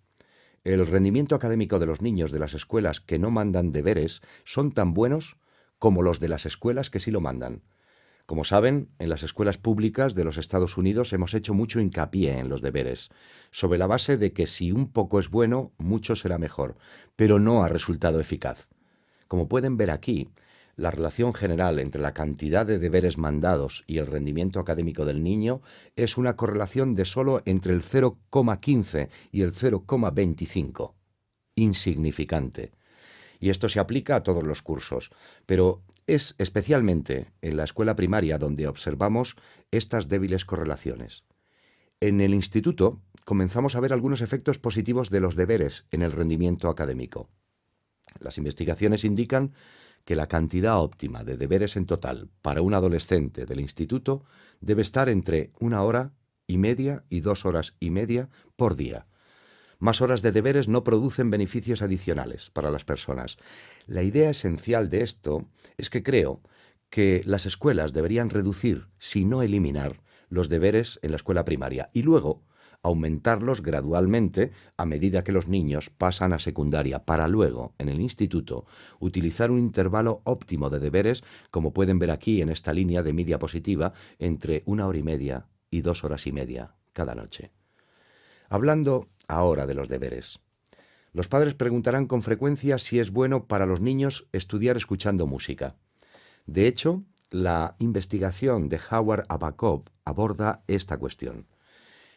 El rendimiento académico de los niños de las escuelas que no mandan deberes son tan buenos como los de las escuelas que sí lo mandan. Como saben, en las escuelas públicas de los Estados Unidos hemos hecho mucho hincapié en los deberes, sobre la base de que si un poco es bueno, mucho será mejor, pero no ha resultado eficaz. Como pueden ver aquí, la relación general entre la cantidad de deberes mandados y el rendimiento académico del niño es una correlación de solo entre el 0,15 y el 0,25. Insignificante. Y esto se aplica a todos los cursos, pero es especialmente en la escuela primaria donde observamos estas débiles correlaciones. En el instituto comenzamos a ver algunos efectos positivos de los deberes en el rendimiento académico. Las investigaciones indican que la cantidad óptima de deberes en total para un adolescente del instituto debe estar entre 1 hora y media y 2 horas y media por día. Más horas de deberes no producen beneficios adicionales para las personas. La idea esencial de esto es que creo que las escuelas deberían reducir, si no eliminar, los deberes en la escuela primaria y luego aumentarlos gradualmente a medida que los niños pasan a secundaria, para luego, en el instituto, utilizar un intervalo óptimo de deberes, como pueden ver aquí en esta línea de mi diapositiva, entre 1 hora y media y 2 horas y media cada noche. Hablando ahora de los deberes. Los padres preguntarán con frecuencia si es bueno para los niños estudiar escuchando música. De hecho, la investigación de Howard Abacov aborda esta cuestión.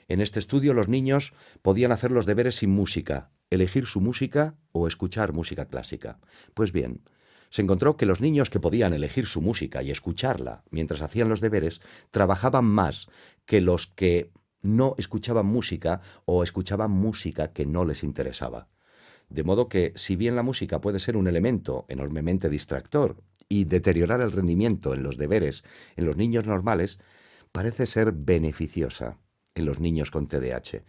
En este estudio los niños podían hacer los deberes sin música, elegir su música o escuchar música clásica. Pues bien, se encontró que los niños que podían elegir su música y escucharla mientras hacían los deberes trabajaban más que los que no escuchaban música o escuchaban música que no les interesaba. De modo que, si bien la música puede ser un elemento enormemente distractor y deteriorar el rendimiento en los deberes en los niños normales, parece ser beneficiosa en los niños con TDAH.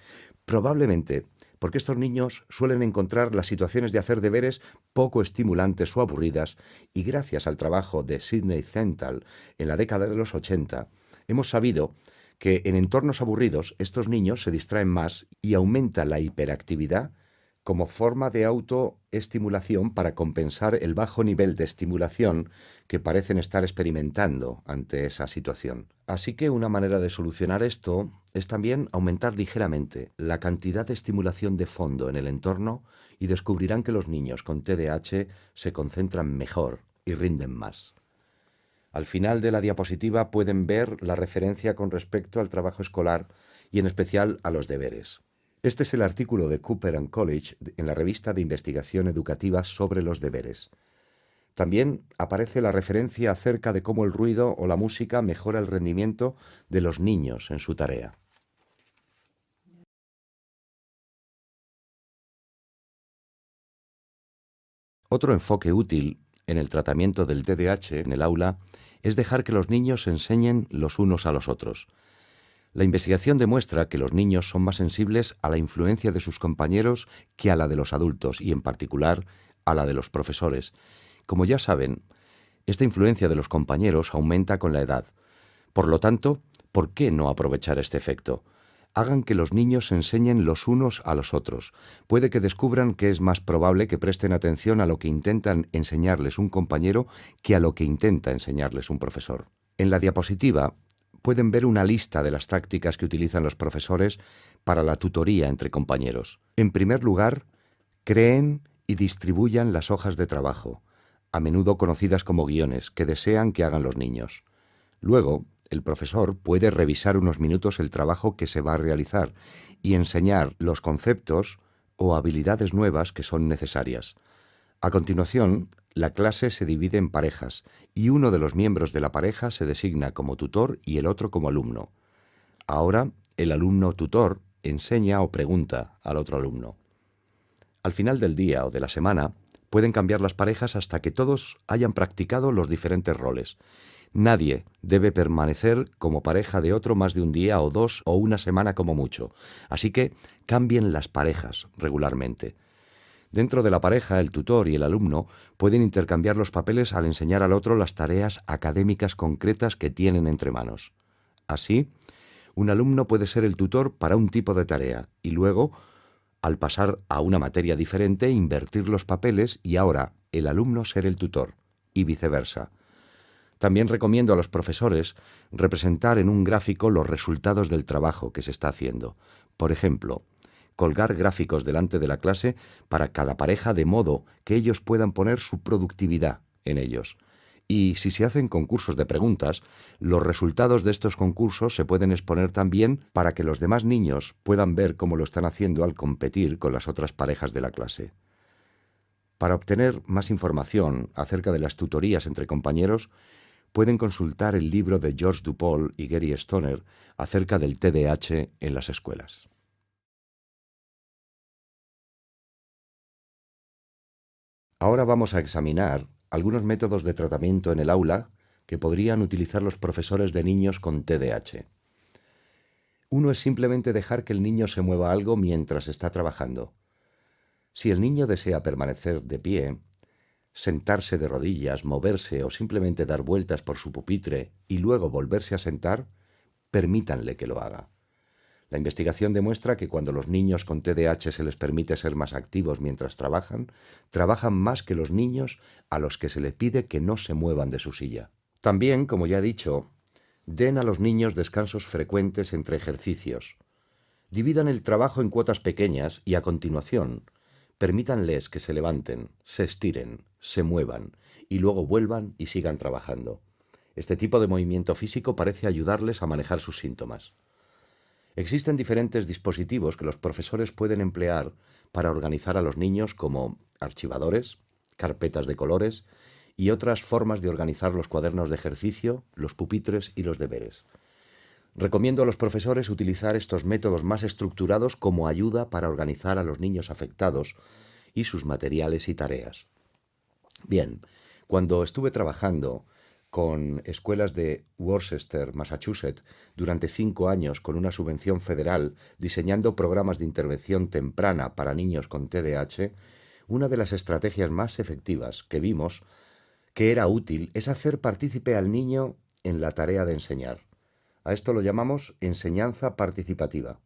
Probablemente porque estos niños suelen encontrar las situaciones de hacer deberes poco estimulantes o aburridas y gracias al trabajo de Sidney Zental en la década de los 80, hemos sabido que en entornos aburridos estos niños se distraen más y aumenta la hiperactividad como forma de autoestimulación para compensar el bajo nivel de estimulación que parecen estar experimentando ante esa situación. Así que una manera de solucionar esto es también aumentar ligeramente la cantidad de estimulación de fondo en el entorno y descubrirán que los niños con TDAH se concentran mejor y rinden más. Al final de la diapositiva pueden ver la referencia con respecto al trabajo escolar y en especial a los deberes. Este es el artículo de Cooper and College en la revista de investigación educativa sobre los deberes. También aparece la referencia acerca de cómo el ruido o la música mejora el rendimiento de los niños en su tarea. Otro enfoque útil en el tratamiento del TDAH en el aula es dejar que los niños se enseñen los unos a los otros. La investigación demuestra que los niños son más sensibles a la influencia de sus compañeros que a la de los adultos y, en particular, a la de los profesores. Como ya saben, esta influencia de los compañeros aumenta con la edad. Por lo tanto, ¿por qué no aprovechar este efecto? Hagan que los niños se enseñen los unos a los otros. Puede que descubran que es más probable que presten atención a lo que intentan enseñarles un compañero que a lo que intenta enseñarles un profesor. En la diapositiva pueden ver una lista de las tácticas que utilizan los profesores para la tutoría entre compañeros. En primer lugar, creen y distribuyan las hojas de trabajo, a menudo conocidas como guiones, que desean que hagan los niños. Luego, el profesor puede revisar unos minutos el trabajo que se va a realizar y enseñar los conceptos o habilidades nuevas que son necesarias. A continuación, la clase se divide en parejas y uno de los miembros de la pareja se designa como tutor y el otro como alumno. Ahora, el alumno tutor enseña o pregunta al otro alumno. Al final del día o de la semana, pueden cambiar las parejas hasta que todos hayan practicado los diferentes roles. Nadie debe permanecer como pareja de otro más de un día o dos o una semana como mucho. Así que cambien las parejas regularmente. Dentro de la pareja, el tutor y el alumno pueden intercambiar los papeles al enseñar al otro las tareas académicas concretas que tienen entre manos. Así, un alumno puede ser el tutor para un tipo de tarea y luego, al pasar a una materia diferente, invertir los papeles y ahora el alumno ser el tutor, y viceversa. También recomiendo a los profesores representar en un gráfico los resultados del trabajo que se está haciendo. Por ejemplo, colgar gráficos delante de la clase para cada pareja de modo que ellos puedan poner su productividad en ellos. Y si se hacen concursos de preguntas, los resultados de estos concursos se pueden exponer también para que los demás niños puedan ver cómo lo están haciendo al competir con las otras parejas de la clase. Para obtener más información acerca de las tutorías entre compañeros, pueden consultar el libro de George Dupol y Gary Stoner acerca del TDAH en las escuelas. Ahora vamos a examinar algunos métodos de tratamiento en el aula que podrían utilizar los profesores de niños con TDAH. Uno es simplemente dejar que el niño se mueva algo mientras está trabajando. Si el niño desea permanecer de pie, sentarse de rodillas, moverse o simplemente dar vueltas por su pupitre y luego volverse a sentar, permítanle que lo haga. La investigación demuestra que cuando los niños con TDAH se les permite ser más activos mientras trabajan, trabajan más que los niños a los que se les pide que no se muevan de su silla. También, como ya he dicho, den a los niños descansos frecuentes entre ejercicios. Dividan el trabajo en cuotas pequeñas y a continuación, permítanles que se levanten, se estiren, se muevan y luego vuelvan y sigan trabajando. Este tipo de movimiento físico parece ayudarles a manejar sus síntomas. Existen diferentes dispositivos que los profesores pueden emplear para organizar a los niños como archivadores, carpetas de colores y otras formas de organizar los cuadernos de ejercicio, los pupitres y los deberes. Recomiendo a los profesores utilizar estos métodos más estructurados como ayuda para organizar a los niños afectados y sus materiales y tareas. Bien, cuando estuve trabajando con escuelas de Worcester, Massachusetts, durante 5 años con una subvención federal diseñando programas de intervención temprana para niños con TDAH, una de las estrategias más efectivas que vimos que era útil es hacer partícipe al niño en la tarea de enseñar. A esto lo llamamos enseñanza participativa.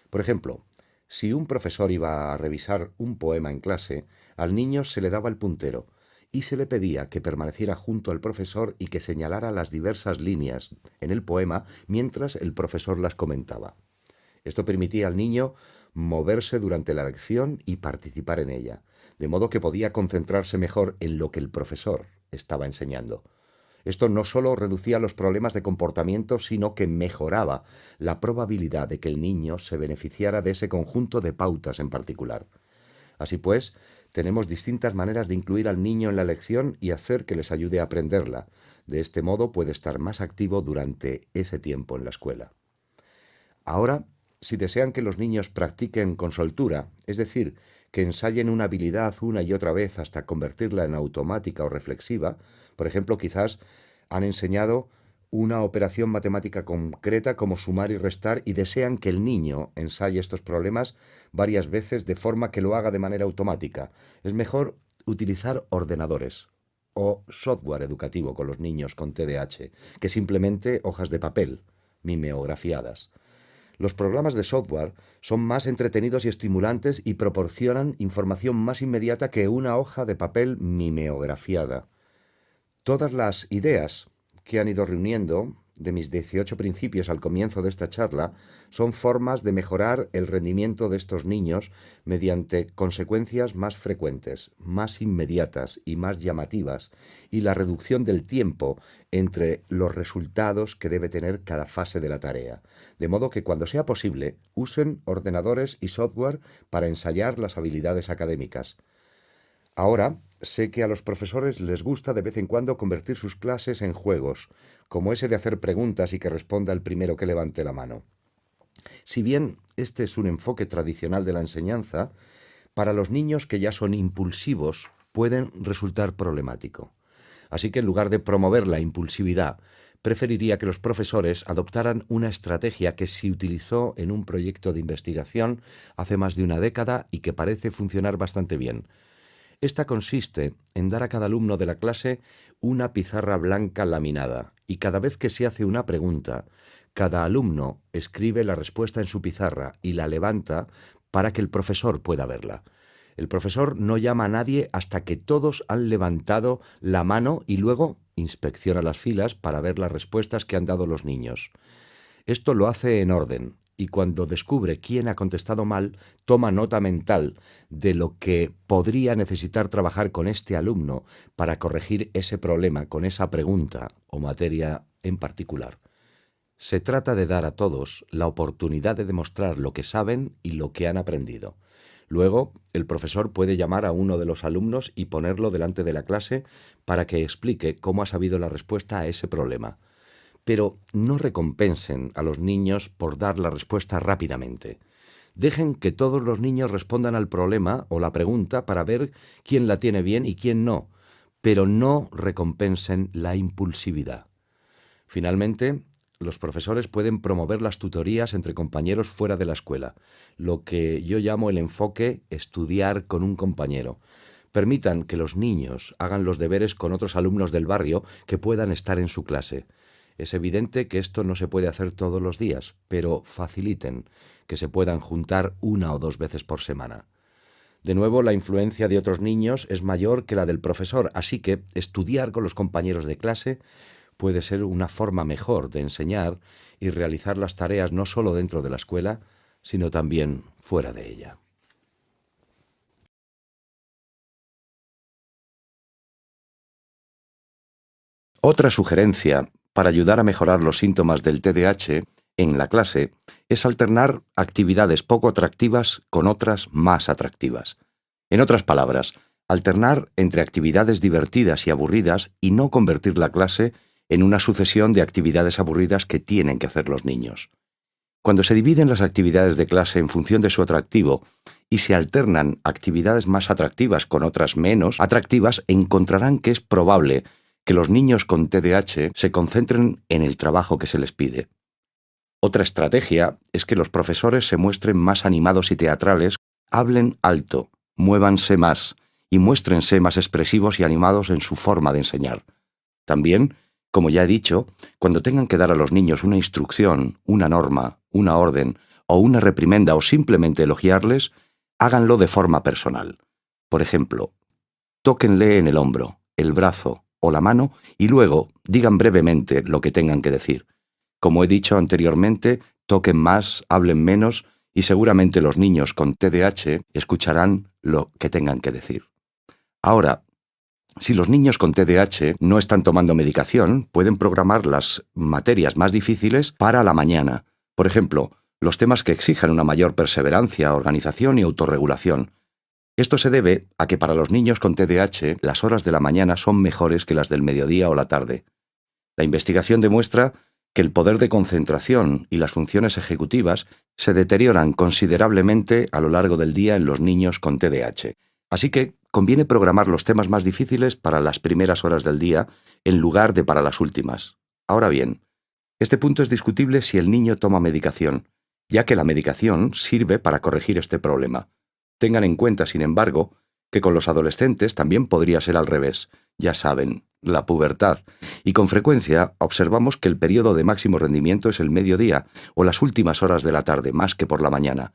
Por ejemplo, si un profesor iba a revisar un poema en clase, al niño se le daba el puntero y se le pedía que permaneciera junto al profesor y que señalara las diversas líneas en el poema mientras el profesor las comentaba. Esto permitía al niño moverse durante la lección y participar en ella, de modo que podía concentrarse mejor en lo que el profesor estaba enseñando. Esto no solo reducía los problemas de comportamiento, sino que mejoraba la probabilidad de que el niño se beneficiara de ese conjunto de pautas en particular. Así pues, tenemos distintas maneras de incluir al niño en la lección y hacer que les ayude a aprenderla. De este modo puede estar más activo durante ese tiempo en la escuela. Ahora, si desean que los niños practiquen con soltura, es decir, que ensayen una habilidad una y otra vez hasta convertirla en automática o reflexiva, por ejemplo, quizás han enseñado una operación matemática concreta como sumar y restar y desean que el niño ensaye estos problemas varias veces de forma que lo haga de manera automática. Es mejor utilizar ordenadores o software educativo con los niños con TDAH que simplemente hojas de papel, mimeografiadas. Los programas de software son más entretenidos y estimulantes y proporcionan información más inmediata que una hoja de papel mimeografiada. Todas las ideas que han ido reuniendo de mis 18 principios al comienzo de esta charla son formas de mejorar el rendimiento de estos niños mediante consecuencias más frecuentes, más inmediatas y más llamativas, y la reducción del tiempo entre los resultados que debe tener cada fase de la tarea, de modo que cuando sea posible usen ordenadores y software para ensayar las habilidades académicas. Ahora, sé que a los profesores les gusta de vez en cuando convertir sus clases en juegos, como ese de hacer preguntas y que responda el primero que levante la mano. Si bien este es un enfoque tradicional de la enseñanza, para los niños que ya son impulsivos pueden resultar problemático. Así que en lugar de promover la impulsividad, preferiría que los profesores adoptaran una estrategia que se utilizó en un proyecto de investigación hace más de una década y que parece funcionar bastante bien. Esta consiste en dar a cada alumno de la clase una pizarra blanca laminada y cada vez que se hace una pregunta, cada alumno escribe la respuesta en su pizarra y la levanta para que el profesor pueda verla. El profesor no llama a nadie hasta que todos han levantado la mano y luego inspecciona las filas para ver las respuestas que han dado los niños. Esto lo hace en orden y cuando descubre quién ha contestado mal, toma nota mental de lo que podría necesitar trabajar con este alumno para corregir ese problema con esa pregunta o materia en particular. Se trata de dar a todos la oportunidad de demostrar lo que saben y lo que han aprendido. Luego, el profesor puede llamar a uno de los alumnos y ponerlo delante de la clase para que explique cómo ha sabido la respuesta a ese problema. Pero no recompensen a los niños por dar la respuesta rápidamente. Dejen que todos los niños respondan al problema o la pregunta para ver quién la tiene bien y quién no, pero no recompensen la impulsividad. Finalmente, los profesores pueden promover las tutorías entre compañeros fuera de la escuela, lo que yo llamo el enfoque estudiar con un compañero. Permitan que los niños hagan los deberes con otros alumnos del barrio que puedan estar en su clase. Es evidente que esto no se puede hacer todos los días, pero faciliten que se puedan juntar 1 o 2 veces por semana. De nuevo, la influencia de otros niños es mayor que la del profesor, así que estudiar con los compañeros de clase puede ser una forma mejor de enseñar y realizar las tareas no solo dentro de la escuela, sino también fuera de ella. Otra sugerencia para ayudar a mejorar los síntomas del TDAH en la clase es alternar actividades poco atractivas con otras más atractivas. En otras palabras, alternar entre actividades divertidas y aburridas y no convertir la clase en una sucesión de actividades aburridas que tienen que hacer los niños. Cuando se dividen las actividades de clase en función de su atractivo y se alternan actividades más atractivas con otras menos atractivas, encontrarán que es probable que los niños con TDAH se concentren en el trabajo que se les pide. Otra estrategia es que los profesores se muestren más animados y teatrales, hablen alto, muévanse más y muéstrense más expresivos y animados en su forma de enseñar. También, como ya he dicho, cuando tengan que dar a los niños una instrucción, una norma, una orden o una reprimenda o simplemente elogiarles, háganlo de forma personal. Por ejemplo, tóquenle en el hombro, el brazo o la mano y luego digan brevemente lo que tengan que decir. Como he dicho anteriormente, toquen más, hablen menos y seguramente los niños con TDAH escucharán lo que tengan que decir. Ahora, si los niños con TDAH no están tomando medicación, pueden programar las materias más difíciles para la mañana. Por ejemplo, los temas que exijan una mayor perseverancia, organización y autorregulación. Esto se debe a que para los niños con TDAH las horas de la mañana son mejores que las del mediodía o la tarde. La investigación demuestra que el poder de concentración y las funciones ejecutivas se deterioran considerablemente a lo largo del día en los niños con TDAH. Así que conviene programar los temas más difíciles para las primeras horas del día en lugar de para las últimas. Ahora bien, este punto es discutible si el niño toma medicación, ya que la medicación sirve para corregir este problema. Tengan en cuenta, sin embargo, que con los adolescentes también podría ser al revés. Ya saben, la pubertad. Y con frecuencia observamos que el periodo de máximo rendimiento es el mediodía o las últimas horas de la tarde, más que por la mañana.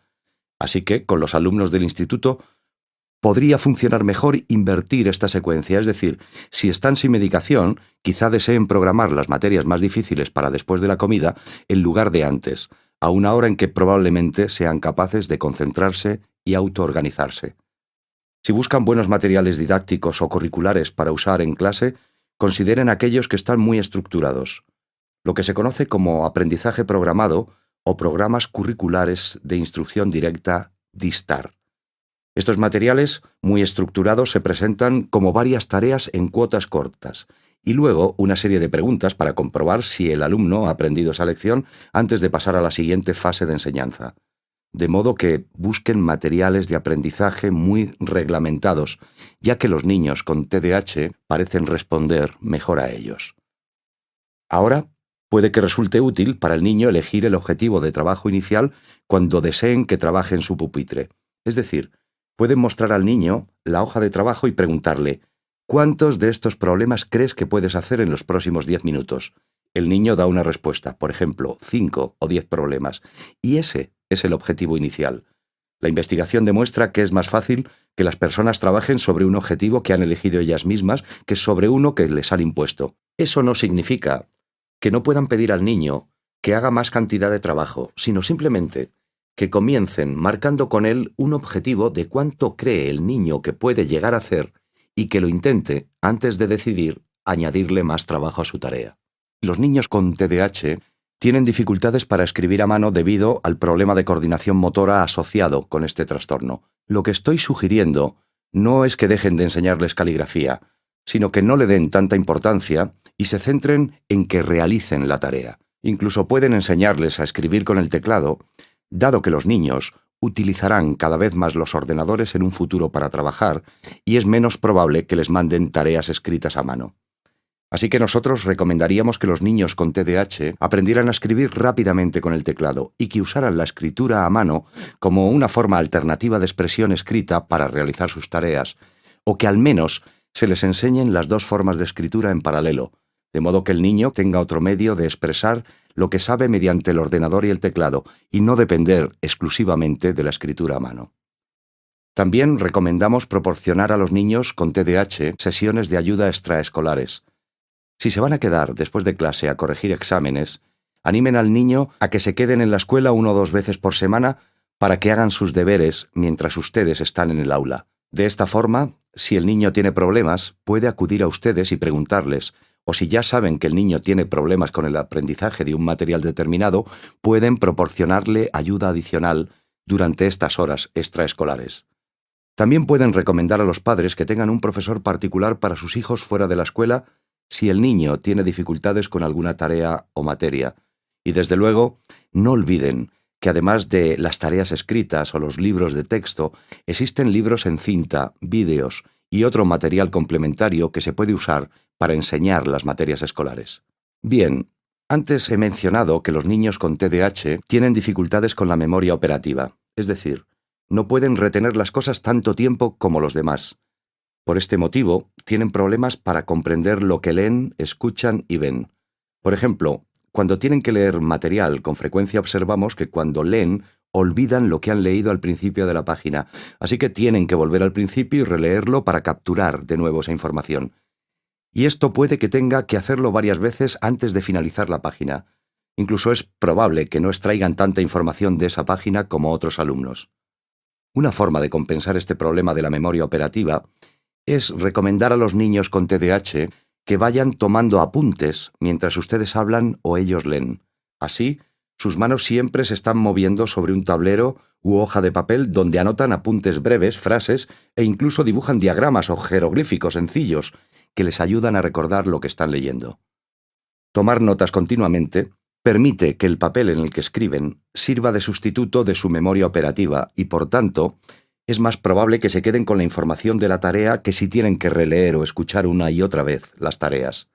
Así que, con los alumnos del instituto, Podría funcionar mejor invertir esta secuencia, es decir, si están sin medicación, quizá deseen programar las materias más difíciles para después de la comida en lugar de antes, a una hora en que probablemente sean capaces de concentrarse y autoorganizarse. Si buscan buenos materiales didácticos o curriculares para usar en clase, consideren aquellos que están muy estructurados, lo que se conoce como aprendizaje programado o programas curriculares de instrucción directa DISTAR. Estos materiales, muy estructurados, se presentan como varias tareas en cuotas cortas y luego una serie de preguntas para comprobar si el alumno ha aprendido esa lección antes de pasar a la siguiente fase de enseñanza. De modo que busquen materiales de aprendizaje muy reglamentados, ya que los niños con TDAH parecen responder mejor a ellos. Ahora, puede que resulte útil para el niño elegir el objetivo de trabajo inicial cuando deseen que trabaje en su pupitre. Es decir, pueden mostrar al niño la hoja de trabajo y preguntarle: ¿cuántos de estos problemas crees que puedes hacer en los próximos 10 minutos? El niño da una respuesta, por ejemplo, 5 o 10 problemas, y ese es el objetivo inicial. La investigación demuestra que es más fácil que las personas trabajen sobre un objetivo que han elegido ellas mismas que sobre uno que les han impuesto. Eso no significa que no puedan pedir al niño que haga más cantidad de trabajo, sino simplemente que comiencen marcando con él un objetivo de cuánto cree el niño que puede llegar a hacer y que lo intente antes de decidir añadirle más trabajo a su tarea. Los niños con TDAH tienen dificultades para escribir a mano debido al problema de coordinación motora asociado con este trastorno. Lo que estoy sugiriendo no es que dejen de enseñarles caligrafía, sino que no le den tanta importancia y se centren en que realicen la tarea. Incluso pueden enseñarles a escribir con el teclado, dado que los niños utilizarán cada vez más los ordenadores en un futuro para trabajar y es menos probable que les manden tareas escritas a mano. Así que nosotros recomendaríamos que los niños con TDAH aprendieran a escribir rápidamente con el teclado y que usaran la escritura a mano como una forma alternativa de expresión escrita para realizar sus tareas, o que al menos se les enseñen las dos formas de escritura en paralelo, de modo que el niño tenga otro medio de expresar lo que sabe mediante el ordenador y el teclado, y no depender exclusivamente de la escritura a mano. También recomendamos proporcionar a los niños con TDAH sesiones de ayuda extraescolares. Si se van a quedar después de clase a corregir exámenes, animen al niño a que se queden en la escuela 1 o 2 veces por semana para que hagan sus deberes mientras ustedes están en el aula. De esta forma, si el niño tiene problemas, puede acudir a ustedes y preguntarles, o si ya saben que el niño tiene problemas con el aprendizaje de un material determinado, pueden proporcionarle ayuda adicional durante estas horas extraescolares. También pueden recomendar a los padres que tengan un profesor particular para sus hijos fuera de la escuela si el niño tiene dificultades con alguna tarea o materia. Y desde luego, no olviden que además de las tareas escritas o los libros de texto, existen libros en cinta, vídeos y otro material complementario que se puede usar para enseñar las materias escolares. Bien, antes he mencionado que los niños con TDAH tienen dificultades con la memoria operativa, es decir, no pueden retener las cosas tanto tiempo como los demás. Por este motivo, tienen problemas para comprender lo que leen, escuchan y ven. Por ejemplo, cuando tienen que leer material, con frecuencia observamos que cuando leen, olvidan lo que han leído al principio de la página, así que tienen que volver al principio y releerlo para capturar de nuevo esa información. Y esto puede que tenga que hacerlo varias veces antes de finalizar la página. Incluso es probable que no extraigan tanta información de esa página como otros alumnos. Una forma de compensar este problema de la memoria operativa es recomendar a los niños con TDAH que vayan tomando apuntes mientras ustedes hablan o ellos leen. Así, sus manos siempre se están moviendo sobre un tablero u hoja de papel donde anotan apuntes breves, frases e incluso dibujan diagramas o jeroglíficos sencillos que les ayudan a recordar lo que están leyendo. Tomar notas continuamente permite que el papel en el que escriben sirva de sustituto de su memoria operativa y, por tanto, es más probable que se queden con la información de la tarea que si tienen que releer o escuchar una y otra vez las tareas.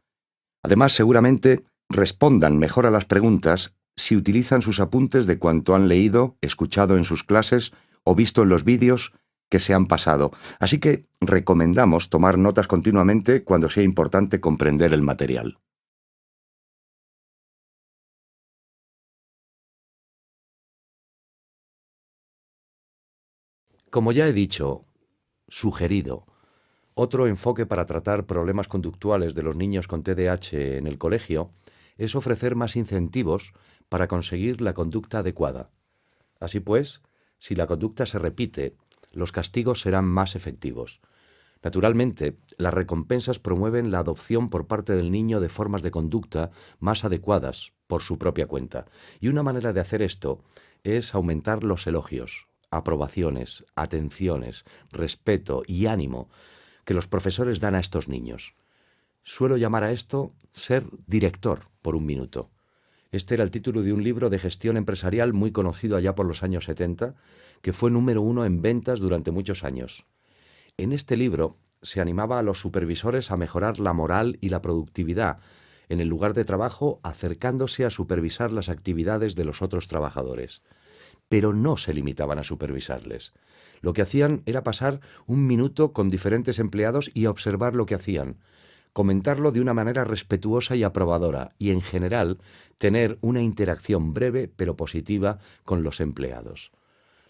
Además, seguramente respondan mejor a las preguntas si utilizan sus apuntes de cuanto han leído, escuchado en sus clases o visto en los vídeos que se han pasado. Así que recomendamos tomar notas continuamente cuando sea importante comprender el material. Como ya he dicho, sugerido. Otro enfoque para tratar problemas conductuales de los niños con TDAH en el colegio es ofrecer más incentivos para conseguir la conducta adecuada. Así pues, si la conducta se repite, los castigos serán más efectivos. Naturalmente, las recompensas promueven la adopción por parte del niño de formas de conducta más adecuadas por su propia cuenta. Y una manera de hacer esto es aumentar los elogios, aprobaciones, atenciones, respeto y ánimo que los profesores dan a estos niños. Suelo llamar a esto ser director por un minuto. Este era el título de un libro de gestión empresarial muy conocido allá por los años 70, que fue número 1 en ventas durante muchos años. En este libro se animaba a los supervisores a mejorar la moral y la productividad en el lugar de trabajo, acercándose a supervisar las actividades de los otros trabajadores. Pero no se limitaban a supervisarles. Lo que hacían era pasar un minuto con diferentes empleados y observar lo que hacían, comentarlo de una manera respetuosa y aprobadora y, en general, tener una interacción breve pero positiva con los empleados.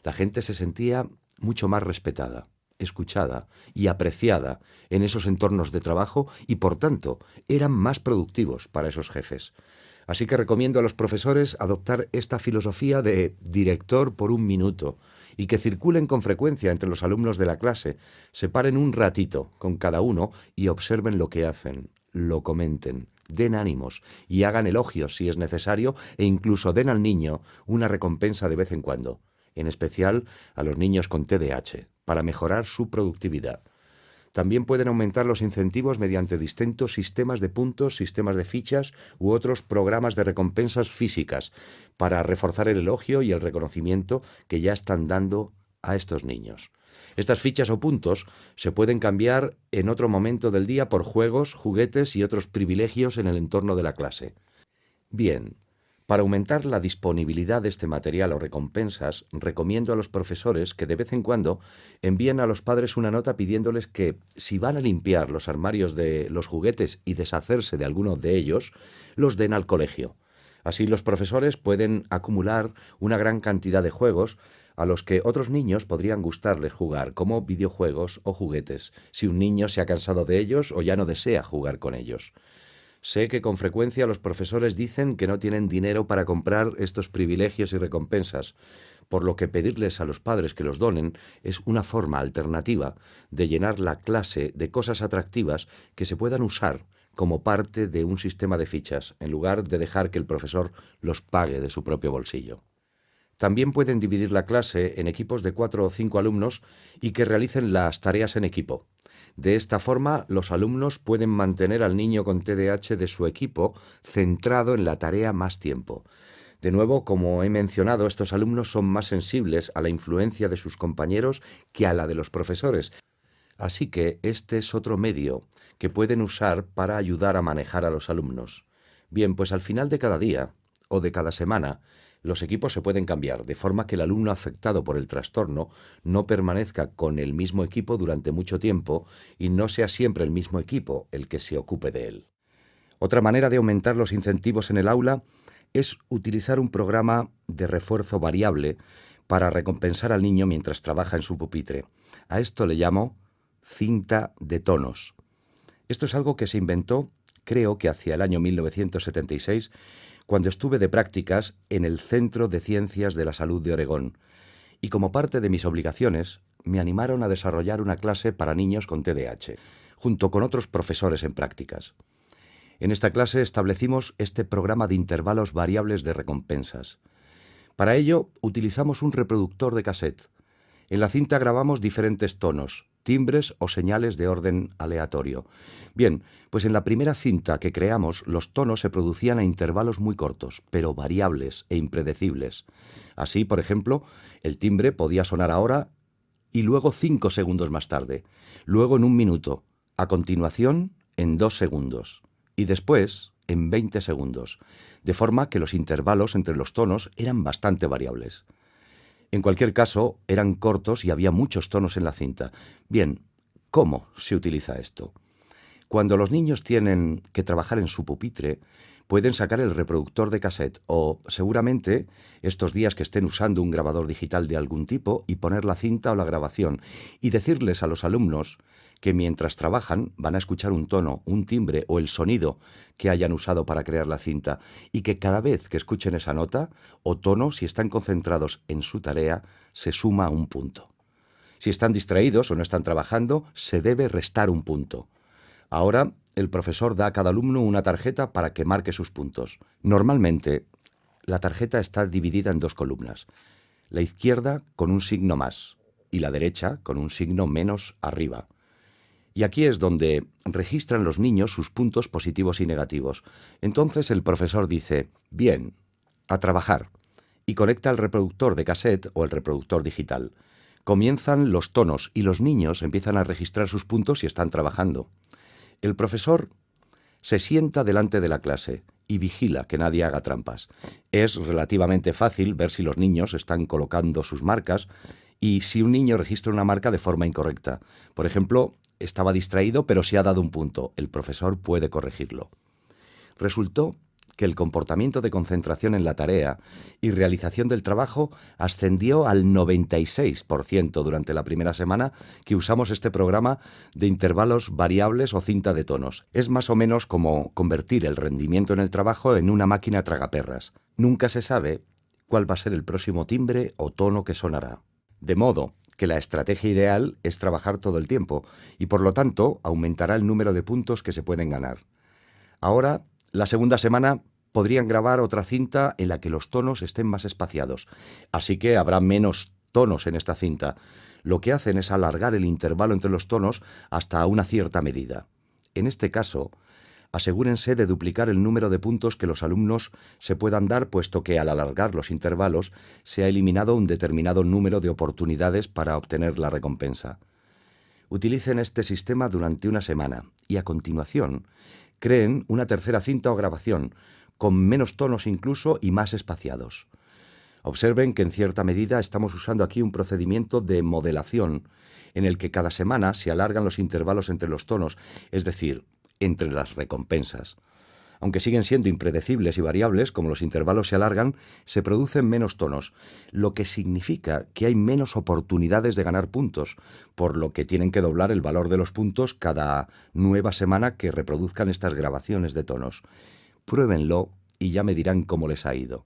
La gente se sentía mucho más respetada, escuchada y apreciada en esos entornos de trabajo y, por tanto, eran más productivos para esos jefes. Así que recomiendo a los profesores adoptar esta filosofía de director por un minuto y que circulen con frecuencia entre los alumnos de la clase, se paren un ratito con cada uno y observen lo que hacen, lo comenten, den ánimos y hagan elogios si es necesario e incluso den al niño una recompensa de vez en cuando, en especial a los niños con TDAH, para mejorar su productividad. También pueden aumentar los incentivos mediante distintos sistemas de puntos, sistemas de fichas u otros programas de recompensas físicas para reforzar el elogio y el reconocimiento que ya están dando a estos niños. Estas fichas o puntos se pueden cambiar en otro momento del día por juegos, juguetes y otros privilegios en el entorno de la clase. Bien. Para aumentar la disponibilidad de este material o recompensas, recomiendo a los profesores que de vez en cuando envíen a los padres una nota pidiéndoles que, si van a limpiar los armarios de los juguetes y deshacerse de alguno de ellos, los den al colegio. Así los profesores pueden acumular una gran cantidad de juegos a los que otros niños podrían gustarles jugar, como videojuegos o juguetes, si un niño se ha cansado de ellos o ya no desea jugar con ellos. Sé que con frecuencia los profesores dicen que no tienen dinero para comprar estos privilegios y recompensas, por lo que pedirles a los padres que los donen es una forma alternativa de llenar la clase de cosas atractivas que se puedan usar como parte de un sistema de fichas, en lugar de dejar que el profesor los pague de su propio bolsillo. También pueden dividir la clase en equipos de 4 o 5 alumnos y que realicen las tareas en equipo. De esta forma, los alumnos pueden mantener al niño con TDAH de su equipo centrado en la tarea más tiempo. De nuevo, como he mencionado, estos alumnos son más sensibles a la influencia de sus compañeros que a la de los profesores. Así que este es otro medio que pueden usar para ayudar a manejar a los alumnos. Bien, pues al final de cada día o de cada semana, los equipos se pueden cambiar, de forma que el alumno afectado por el trastorno no permanezca con el mismo equipo durante mucho tiempo y no sea siempre el mismo equipo el que se ocupe de él. Otra manera de aumentar los incentivos en el aula es utilizar un programa de refuerzo variable para recompensar al niño mientras trabaja en su pupitre. A esto le llamo cinta de tonos. Esto es algo que se inventó, creo que hacia el año 1976, cuando estuve de prácticas en el Centro de Ciencias de la Salud de Oregón, y como parte de mis obligaciones, me animaron a desarrollar una clase para niños con TDAH, junto con otros profesores en prácticas. En esta clase establecimos este programa de intervalos variables de recompensas. Para ello, utilizamos un reproductor de cassette. En la cinta grabamos diferentes tonos, timbres o señales de orden aleatorio. Bien, pues en la primera cinta que creamos, los tonos se producían a intervalos muy cortos, pero variables e impredecibles. Así, por ejemplo, el timbre podía sonar ahora y luego 5 segundos más tarde, luego en 1 minuto, a continuación en 2 segundos y después en 20 segundos, de forma que los intervalos entre los tonos eran bastante variables. En cualquier caso, eran cortos y había muchos tonos en la cinta. Bien, ¿cómo se utiliza esto? Cuando los niños tienen que trabajar en su pupitre, pueden sacar el reproductor de cassette o, seguramente, estos días que estén usando un grabador digital de algún tipo y poner la cinta o la grabación y decirles a los alumnos que mientras trabajan van a escuchar un tono, un timbre o el sonido que hayan usado para crear la cinta y que cada vez que escuchen esa nota o tono, si están concentrados en su tarea, se suma un punto. Si están distraídos o no están trabajando, se debe restar un punto. Ahora, el profesor da a cada alumno una tarjeta para que marque sus puntos. Normalmente, la tarjeta está dividida en dos columnas. La izquierda con un signo más y la derecha con un signo menos arriba. Y aquí es donde registran los niños sus puntos positivos y negativos. Entonces el profesor dice, bien, a trabajar, y conecta el reproductor de cassette o el reproductor digital. Comienzan los tonos y los niños empiezan a registrar sus puntos si están trabajando. El profesor se sienta delante de la clase y vigila que nadie haga trampas. Es relativamente fácil ver si los niños están colocando sus marcas y si un niño registra una marca de forma incorrecta. Por ejemplo, estaba distraído pero se ha dado un punto. El profesor puede corregirlo. Resultó que el comportamiento de concentración en la tarea y realización del trabajo ascendió al 96% durante la primera semana que usamos este programa de intervalos variables o cinta de tonos. Es más o menos como convertir el rendimiento en el trabajo en una máquina tragaperras. Nunca se sabe cuál va a ser el próximo timbre o tono que sonará. De modo que la estrategia ideal es trabajar todo el tiempo y por lo tanto aumentará el número de puntos que se pueden ganar. Ahora, la segunda semana podrían grabar otra cinta en la que los tonos estén más espaciados, así que habrá menos tonos en esta cinta. Lo que hacen es alargar el intervalo entre los tonos hasta una cierta medida. En este caso, asegúrense de duplicar el número de puntos que los alumnos se puedan dar, puesto que al alargar los intervalos se ha eliminado un determinado número de oportunidades para obtener la recompensa. Utilicen este sistema durante una semana y a continuación creen una tercera cinta o grabación, con menos tonos incluso y más espaciados. Observen que en cierta medida estamos usando aquí un procedimiento de modelación en el que cada semana se alargan los intervalos entre los tonos, es decir, entre las recompensas. Aunque siguen siendo impredecibles y variables, como los intervalos se alargan, se producen menos tonos, lo que significa que hay menos oportunidades de ganar puntos, por lo que tienen que doblar el valor de los puntos cada nueva semana que reproduzcan estas grabaciones de tonos. Pruébenlo y ya me dirán cómo les ha ido.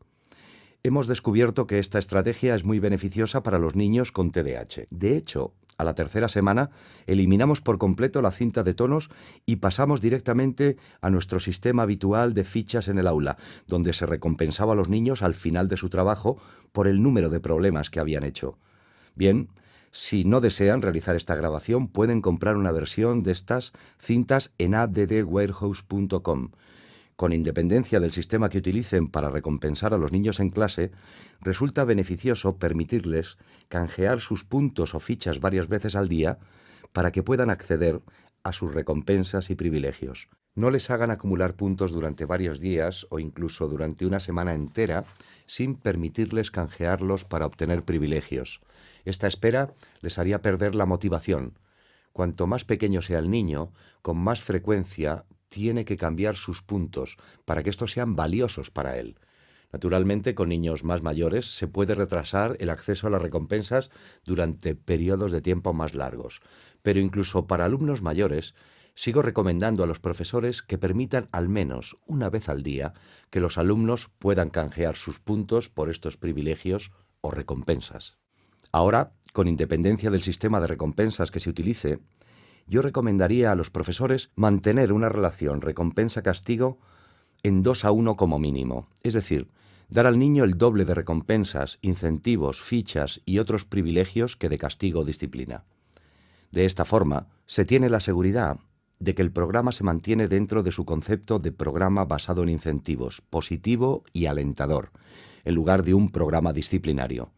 Hemos descubierto que esta estrategia es muy beneficiosa para los niños con TDAH. De hecho, a la tercera semana eliminamos por completo la cinta de tonos y pasamos directamente a nuestro sistema habitual de fichas en el aula, donde se recompensaba a los niños al final de su trabajo por el número de problemas que habían hecho. Bien, si no desean realizar esta grabación, pueden comprar una versión de estas cintas en addwarehouse.com. Con independencia del sistema que utilicen para recompensar a los niños en clase, resulta beneficioso permitirles canjear sus puntos o fichas varias veces al día para que puedan acceder a sus recompensas y privilegios. No les hagan acumular puntos durante varios días o incluso durante una semana entera sin permitirles canjearlos para obtener privilegios. Esta espera les haría perder la motivación. Cuanto más pequeño sea el niño, con más frecuencia tiene que cambiar sus puntos para que estos sean valiosos para él. Naturalmente, con niños más mayores se puede retrasar el acceso a las recompensas durante periodos de tiempo más largos. Pero incluso para alumnos mayores, sigo recomendando a los profesores que permitan al menos una vez al día que los alumnos puedan canjear sus puntos por estos privilegios o recompensas. Ahora, con independencia del sistema de recompensas que se utilice, yo recomendaría a los profesores mantener una relación recompensa-castigo en 2:1 como mínimo, es decir, dar al niño el doble de recompensas, incentivos, fichas y otros privilegios que de castigo o disciplina. De esta forma, se tiene la seguridad de que el programa se mantiene dentro de su concepto de programa basado en incentivos, positivo y alentador, en lugar de un programa disciplinario.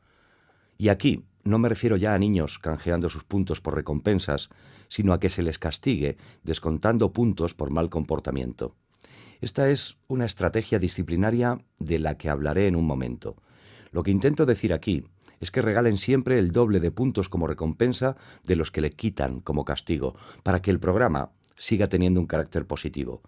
Y aquí no me refiero ya a niños canjeando sus puntos por recompensas, sino a que se les castigue descontando puntos por mal comportamiento. Esta es una estrategia disciplinaria de la que hablaré en un momento. Lo que intento decir aquí es que regalen siempre el doble de puntos como recompensa de los que le quitan como castigo, para que el programa siga teniendo un carácter positivo.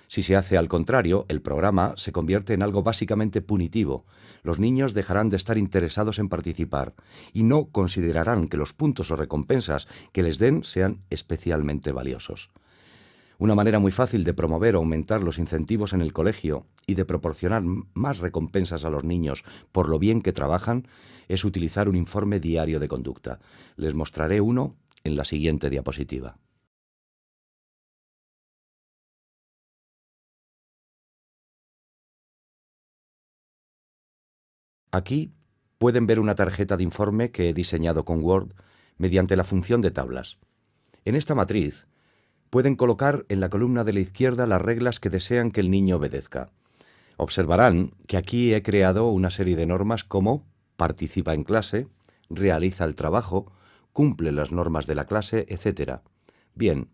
Si se hace al contrario, el programa se convierte en algo básicamente punitivo. Los niños dejarán de estar interesados en participar y no considerarán que los puntos o recompensas que les den sean especialmente valiosos. Una manera muy fácil de promover o aumentar los incentivos en el colegio y de proporcionar más recompensas a los niños por lo bien que trabajan es utilizar un informe diario de conducta. Les mostraré uno en la siguiente diapositiva. Aquí pueden ver una tarjeta de informe que he diseñado con Word mediante la función de tablas. En esta matriz pueden colocar en la columna de la izquierda las reglas que desean que el niño obedezca. Observarán que aquí he creado una serie de normas como participa en clase, realiza el trabajo, cumple las normas de la clase, etc. Bien,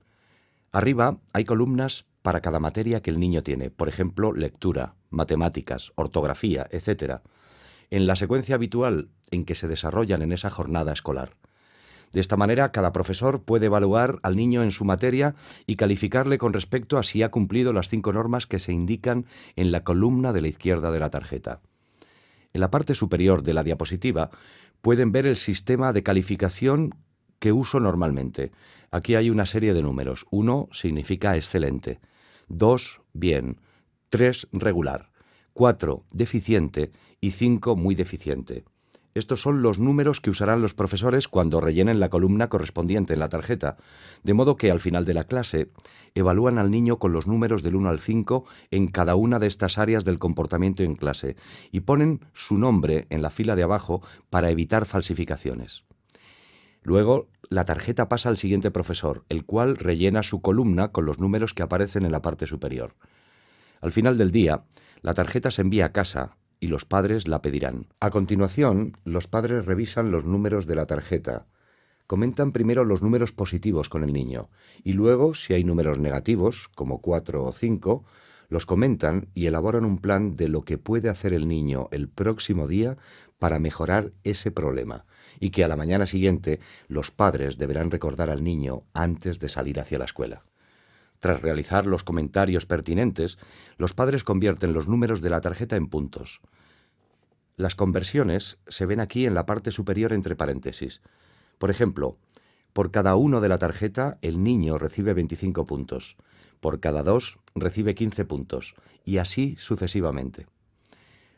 arriba hay columnas para cada materia que el niño tiene, por ejemplo, lectura, matemáticas, ortografía, etc., en la secuencia habitual en que se desarrollan en esa jornada escolar. De esta manera, cada profesor puede evaluar al niño en su materia y calificarle con respecto a si ha cumplido las 5 normas que se indican en la columna de la izquierda de la tarjeta. En la parte superior de la diapositiva pueden ver el sistema de calificación que uso normalmente. Aquí hay una serie de números. 1 significa excelente, 2 bien, 3 regular, 4 deficiente y 5 muy deficiente. Estos son los números que usarán los profesores cuando rellenen la columna correspondiente en la tarjeta, de modo que al final de la clase evalúan al niño con los números del 1 al 5 en cada una de estas áreas del comportamiento en clase y ponen su nombre en la fila de abajo para evitar falsificaciones. Luego, la tarjeta pasa al siguiente profesor, el cual rellena su columna con los números que aparecen en la parte superior. Al final del día, la tarjeta se envía a casa y los padres la pedirán. A continuación, los padres revisan los números de la tarjeta. Comentan primero los números positivos con el niño y luego, si hay números negativos, como 4 o 5, los comentan y elaboran un plan de lo que puede hacer el niño el próximo día para mejorar ese problema y que a la mañana siguiente los padres deberán recordar al niño antes de salir hacia la escuela. Tras realizar los comentarios pertinentes, los padres convierten los números de la tarjeta en puntos. Las conversiones se ven aquí en la parte superior entre paréntesis. Por ejemplo, por cada 1 de la tarjeta, el niño recibe 25 puntos. Por cada 2, recibe 15 puntos. Y así sucesivamente.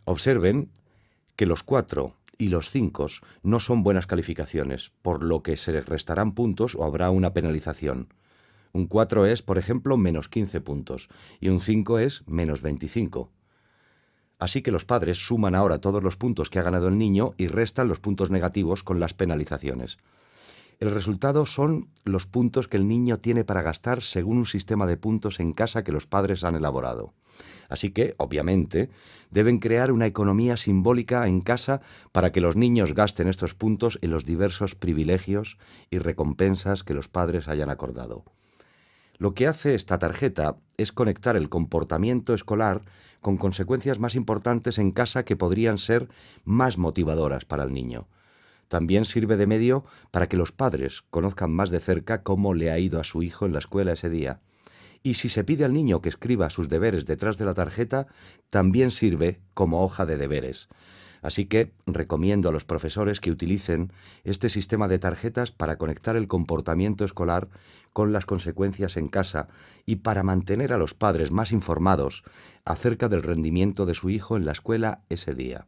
Observen que los 4 y los 5 no son buenas calificaciones, por lo que se les restarán puntos o habrá una penalización. Un 4 es, por ejemplo, menos 15 puntos y un 5 es menos 25. Así que los padres suman ahora todos los puntos que ha ganado el niño y restan los puntos negativos con las penalizaciones. El resultado son los puntos que el niño tiene para gastar según un sistema de puntos en casa que los padres han elaborado. Así que, obviamente, deben crear una economía simbólica en casa para que los niños gasten estos puntos en los diversos privilegios y recompensas que los padres hayan acordado. Lo que hace esta tarjeta es conectar el comportamiento escolar con consecuencias más importantes en casa que podrían ser más motivadoras para el niño. También sirve de medio para que los padres conozcan más de cerca cómo le ha ido a su hijo en la escuela ese día. Y si se pide al niño que escriba sus deberes detrás de la tarjeta, también sirve como hoja de deberes. Así que recomiendo a los profesores que utilicen este sistema de tarjetas para conectar el comportamiento escolar con las consecuencias en casa y para mantener a los padres más informados acerca del rendimiento de su hijo en la escuela ese día.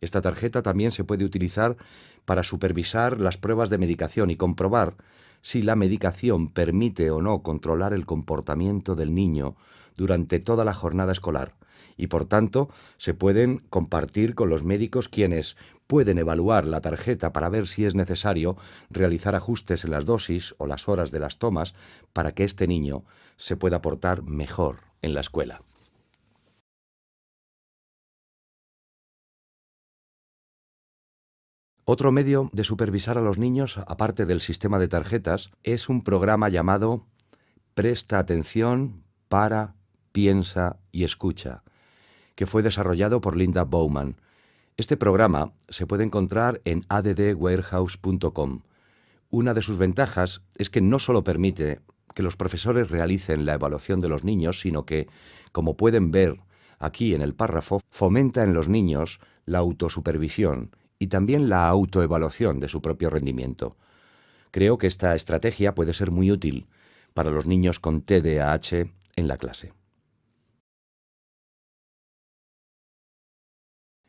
Esta tarjeta también se puede utilizar para supervisar las pruebas de medicación y comprobar si la medicación permite o no controlar el comportamiento del niño durante toda la jornada escolar y, por tanto, se pueden compartir con los médicos quienes pueden evaluar la tarjeta para ver si es necesario realizar ajustes en las dosis o las horas de las tomas para que este niño se pueda portar mejor en la escuela. Otro medio de supervisar a los niños, aparte del sistema de tarjetas, es un programa llamado Presta atención, para, piensa y escucha, que fue desarrollado por Linda Bowman. Este programa se puede encontrar en addwarehouse.com. Una de sus ventajas es que no solo permite que los profesores realicen la evaluación de los niños, sino que, como pueden ver aquí en el párrafo, fomenta en los niños la autosupervisión y también la autoevaluación de su propio rendimiento. Creo que esta estrategia puede ser muy útil para los niños con TDAH en la clase.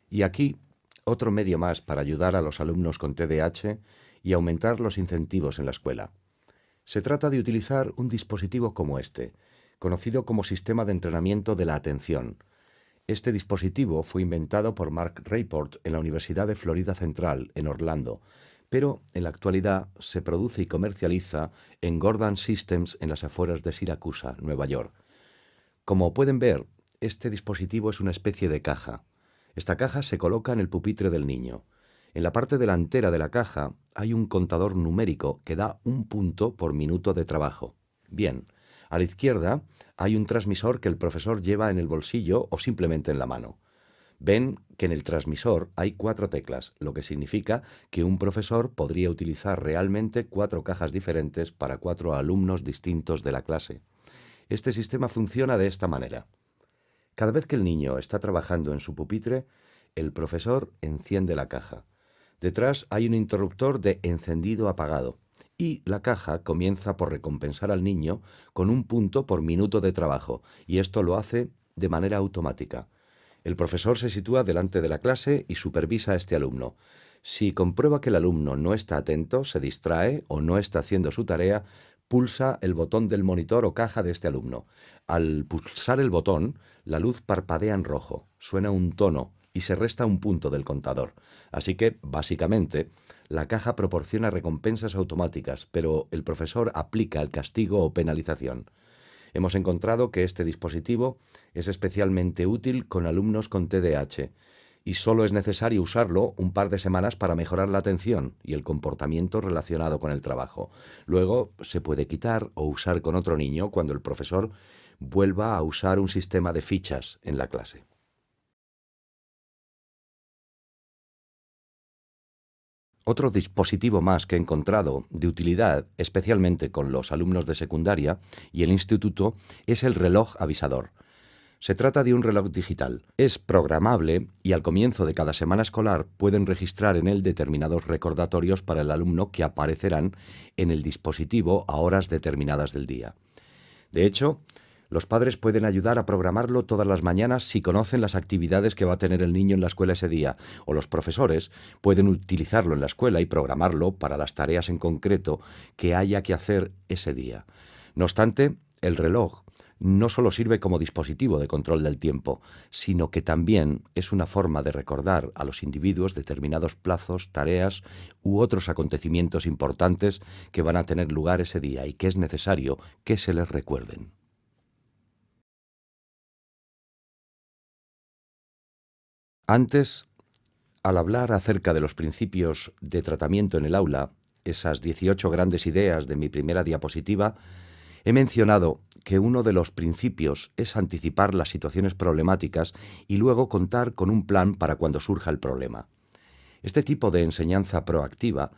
Y aquí, otro medio más para ayudar a los alumnos con TDAH y aumentar los incentivos en la escuela. Se trata de utilizar un dispositivo como este, conocido como Sistema de Entrenamiento de la Atención. Este dispositivo fue inventado por Mark Raport en la Universidad de Florida Central, en Orlando, pero en la actualidad se produce y comercializa en Gordon Systems en las afueras de Siracusa, Nueva York. Como pueden ver, este dispositivo es una especie de caja. Esta caja se coloca en el pupitre del niño. En la parte delantera de la caja hay un contador numérico que da 1 punto por minuto de trabajo. Bien, a la izquierda hay un transmisor que el profesor lleva en el bolsillo o simplemente en la mano. Ven que en el transmisor hay 4 teclas, lo que significa que un profesor podría utilizar realmente 4 cajas diferentes para 4 alumnos distintos de la clase. Este sistema funciona de esta manera. Cada vez que el niño está trabajando en su pupitre, el profesor enciende la caja. Detrás hay un interruptor de encendido-apagado y la caja comienza por recompensar al niño con 1 punto por minuto de trabajo, y esto lo hace de manera automática. El profesor se sitúa delante de la clase y supervisa a este alumno. Si comprueba que el alumno no está atento, se distrae o no está haciendo su tarea, pulsa el botón del monitor o caja de este alumno. Al pulsar el botón, la luz parpadea en rojo, suena un tono y se resta 1 punto del contador. Así que, básicamente, la caja proporciona recompensas automáticas, pero el profesor aplica el castigo o penalización. Hemos encontrado que este dispositivo es especialmente útil con alumnos con TDAH y solo es necesario usarlo un par de semanas para mejorar la atención y el comportamiento relacionado con el trabajo. Luego se puede quitar o usar con otro niño cuando el profesor vuelva a usar un sistema de fichas en la clase. Otro dispositivo más que he encontrado de utilidad, especialmente con los alumnos de secundaria y el instituto, es el reloj avisador. Se trata de un reloj digital. Es programable y al comienzo de cada semana escolar pueden registrar en él determinados recordatorios para el alumno que aparecerán en el dispositivo a horas determinadas del día. De hecho, los padres pueden ayudar a programarlo todas las mañanas si conocen las actividades que va a tener el niño en la escuela ese día, o los profesores pueden utilizarlo en la escuela y programarlo para las tareas en concreto que haya que hacer ese día. No obstante, el reloj no solo sirve como dispositivo de control del tiempo, sino que también es una forma de recordar a los individuos determinados plazos, tareas u otros acontecimientos importantes que van a tener lugar ese día y que es necesario que se les recuerden. Antes, al hablar acerca de los principios de tratamiento en el aula, esas 18 grandes ideas de mi primera diapositiva, he mencionado que uno de los principios es anticipar las situaciones problemáticas y luego contar con un plan para cuando surja el problema. Este tipo de enseñanza proactiva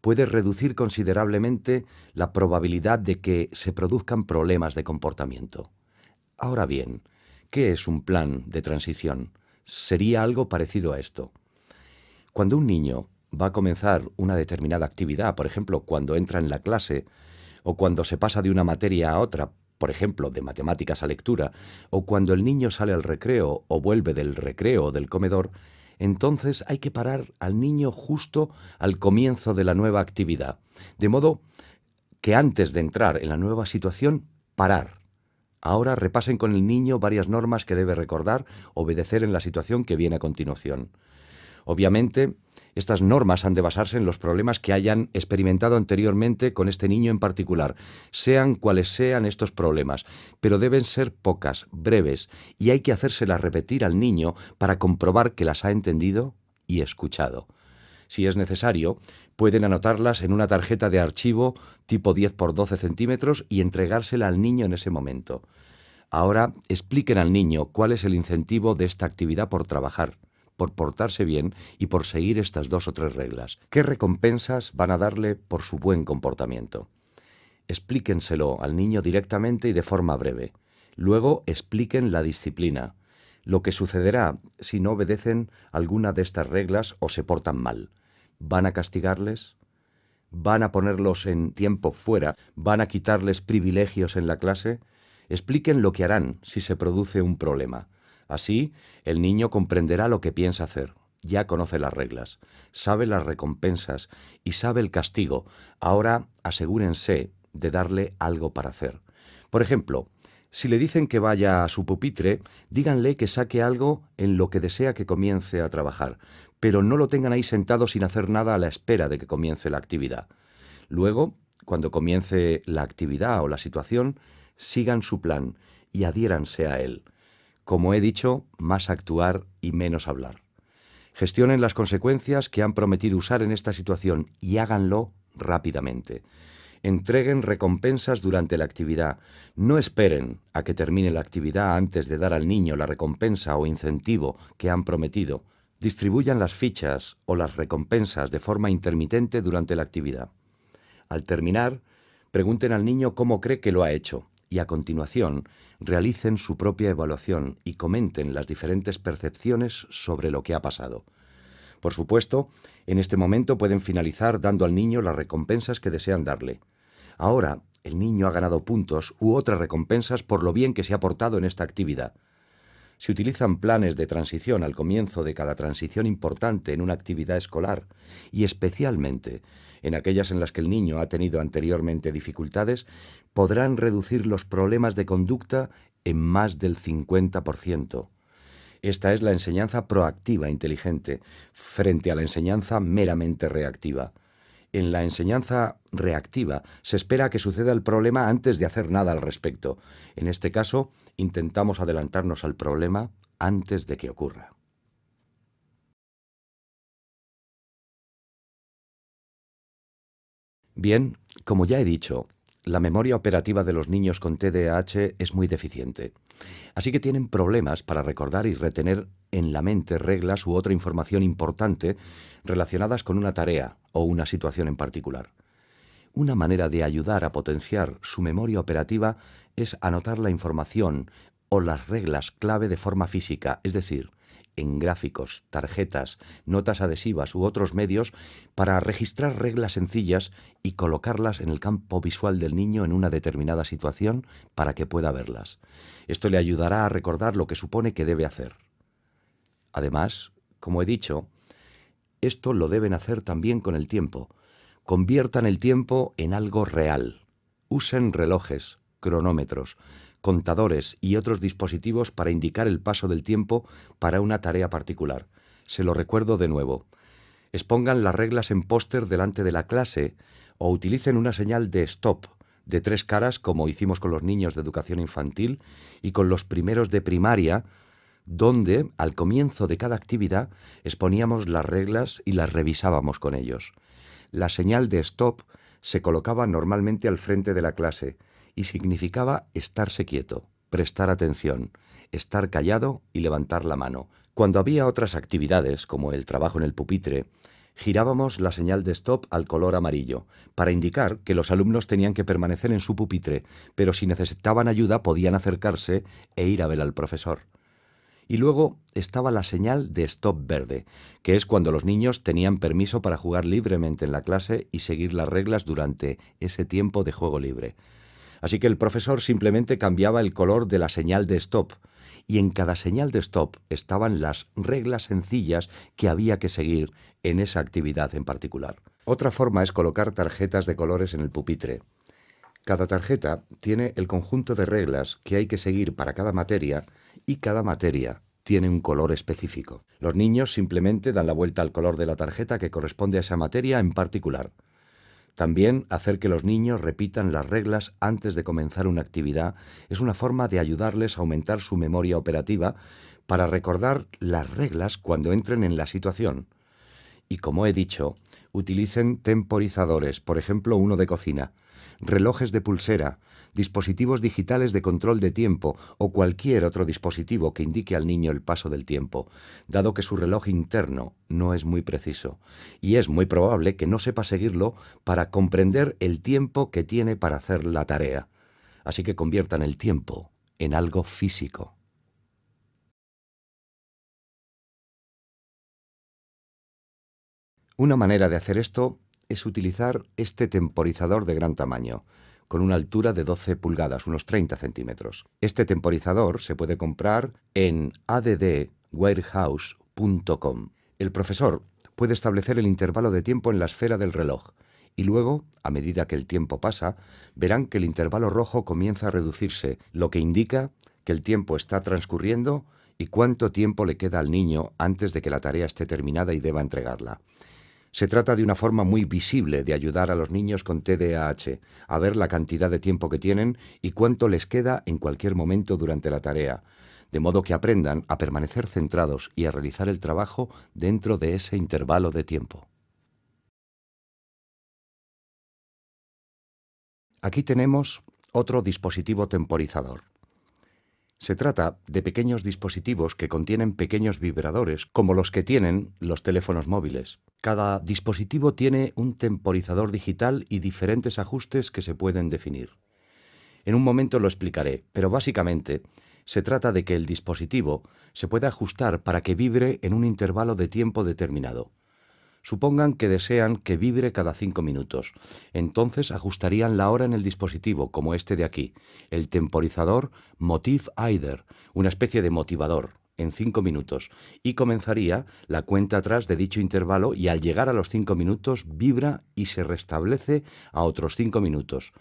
puede reducir considerablemente la probabilidad de que se produzcan problemas de comportamiento. Ahora bien, ¿qué es un plan de transición? Sería algo parecido a esto. Cuando un niño va a comenzar una determinada actividad, por ejemplo, cuando entra en la clase, o cuando se pasa de una materia a otra, por ejemplo, de matemáticas a lectura, o cuando el niño sale al recreo o vuelve del recreo o del comedor, entonces hay que parar al niño justo al comienzo de la nueva actividad, de modo que antes de entrar en la nueva situación, parar. Ahora repasen con el niño varias normas que debe recordar, obedecer en la situación que viene a continuación. Obviamente, estas normas han de basarse en los problemas que hayan experimentado anteriormente con este niño en particular, sean cuales sean estos problemas, pero deben ser pocas, breves, y hay que hacérselas repetir al niño para comprobar que las ha entendido y escuchado. Si es necesario, pueden anotarlas en una tarjeta de archivo tipo 10 por 12 centímetros y entregársela al niño en ese momento. Ahora expliquen al niño cuál es el incentivo de esta actividad por trabajar, por portarse bien y por seguir estas 2 o 3 reglas. ¿Qué recompensas van a darle por su buen comportamiento? explíquenselo al niño directamente y de forma breve. Luego expliquen la disciplina, lo que sucederá si no obedecen alguna de estas reglas o se portan mal. ¿Van a castigarles? ¿Van a ponerlos en tiempo fuera? ¿Van a quitarles privilegios en la clase? Expliquen lo que harán si se produce un problema. Así, el niño comprenderá lo que piensa hacer. Ya conoce las reglas, sabe las recompensas y sabe el castigo. Ahora asegúrense de darle algo para hacer. Por ejemplo, si le dicen que vaya a su pupitre, díganle que saque algo en lo que desea que comience a trabajar, pero no lo tengan ahí sentado sin hacer nada a la espera de que comience la actividad. Luego, cuando comience la actividad o la situación, sigan su plan y adhiéranse a él. Como he dicho, más actuar y menos hablar. Gestionen las consecuencias que han prometido usar en esta situación y háganlo rápidamente. Entreguen recompensas durante la actividad. No esperen a que termine la actividad antes de dar al niño la recompensa o incentivo que han prometido. Distribuyan las fichas o las recompensas de forma intermitente durante la actividad. Al terminar, pregunten al niño cómo cree que lo ha hecho y a continuación realicen su propia evaluación y comenten las diferentes percepciones sobre lo que ha pasado. Por supuesto, en este momento pueden finalizar dando al niño las recompensas que desean darle. Ahora, el niño ha ganado puntos u otras recompensas por lo bien que se ha portado en esta actividad. Se utilizan planes de transición al comienzo de cada transición importante en una actividad escolar y especialmente en aquellas en las que el niño ha tenido anteriormente dificultades, podrán reducir los problemas de conducta en más del 50%. Esta es la enseñanza proactiva inteligente frente a la enseñanza meramente reactiva. En la enseñanza reactiva se espera que suceda el problema antes de hacer nada al respecto. En este caso, intentamos adelantarnos al problema antes de que ocurra. Bien, como ya he dicho, la memoria operativa de los niños con TDAH es muy deficiente. Así que tienen problemas para recordar y retener en la mente reglas u otra información importante relacionadas con una tarea o una situación en particular. Una manera de ayudar a potenciar su memoria operativa es anotar la información o las reglas clave de forma física, es decir, en gráficos, tarjetas, notas adhesivas u otros medios para registrar reglas sencillas y colocarlas en el campo visual del niño en una determinada situación para que pueda verlas. Esto le ayudará a recordar lo que supone que debe hacer. Además, como he dicho, esto lo deben hacer también con el tiempo. Conviertan el tiempo en algo real. Usen relojes, cronómetros, contadores y otros dispositivos para indicar el paso del tiempo para una tarea particular. Se lo recuerdo de nuevo. Expongan las reglas en póster delante de la clase o utilicen una señal de stop de 3 caras como hicimos con los niños de educación infantil y con los primeros de primaria, donde al comienzo de cada actividad exponíamos las reglas y las revisábamos con ellos. La señal de stop se colocaba normalmente al frente de la clase y significaba estarse quieto, prestar atención, estar callado y levantar la mano. Cuando había otras actividades, como el trabajo en el pupitre, girábamos la señal de stop al color amarillo, para indicar que los alumnos tenían que permanecer en su pupitre, pero si necesitaban ayuda podían acercarse e ir a ver al profesor. Y luego estaba la señal de stop verde, que es cuando los niños tenían permiso para jugar libremente en la clase y seguir las reglas durante ese tiempo de juego libre. Así que el profesor simplemente cambiaba el color de la señal de stop, y en cada señal de stop estaban las reglas sencillas que había que seguir en esa actividad en particular. Otra forma es colocar tarjetas de colores en el pupitre. Cada tarjeta tiene el conjunto de reglas que hay que seguir para cada materia y cada materia tiene un color específico. Los niños simplemente dan la vuelta al color de la tarjeta que corresponde a esa materia en particular. También hacer que los niños repitan las reglas antes de comenzar una actividad es una forma de ayudarles a aumentar su memoria operativa para recordar las reglas cuando entren en la situación. Y como he dicho, utilicen temporizadores, por ejemplo uno de cocina. relojes de pulsera, dispositivos digitales de control de tiempo o cualquier otro dispositivo que indique al niño el paso del tiempo, dado que su reloj interno no es muy preciso, y es muy probable que no sepa seguirlo para comprender el tiempo que tiene para hacer la tarea. Así que conviertan el tiempo en algo físico. Una manera de hacer esto es utilizar este temporizador de gran tamaño, con una altura de 12 pulgadas, unos 30 centímetros. Este temporizador se puede comprar en addwarehouse.com. El profesor puede establecer el intervalo de tiempo en la esfera del reloj y luego, a medida que el tiempo pasa, verán que el intervalo rojo comienza a reducirse, lo que indica que el tiempo está transcurriendo y cuánto tiempo le queda al niño antes de que la tarea esté terminada y deba entregarla. Se trata de una forma muy visible de ayudar a los niños con TDAH a ver la cantidad de tiempo que tienen y cuánto les queda en cualquier momento durante la tarea, de modo que aprendan a permanecer centrados y a realizar el trabajo dentro de ese intervalo de tiempo. Aquí tenemos otro dispositivo temporizador. Se trata de pequeños dispositivos que contienen pequeños vibradores, como los que tienen los teléfonos móviles. Cada dispositivo tiene un temporizador digital y diferentes ajustes que se pueden definir. En un momento lo explicaré, pero básicamente se trata de que el dispositivo se puede ajustar para que vibre en un intervalo de tiempo determinado. Supongan que desean que vibre cada 5 minutos. Entonces ajustarían la hora en el dispositivo, como este de aquí, el temporizador Motiv Aider, una especie de motivador, en 5 minutos, y comenzaría la cuenta atrás de dicho intervalo y al llegar a los 5 minutos vibra y se restablece a otros 5 minutos,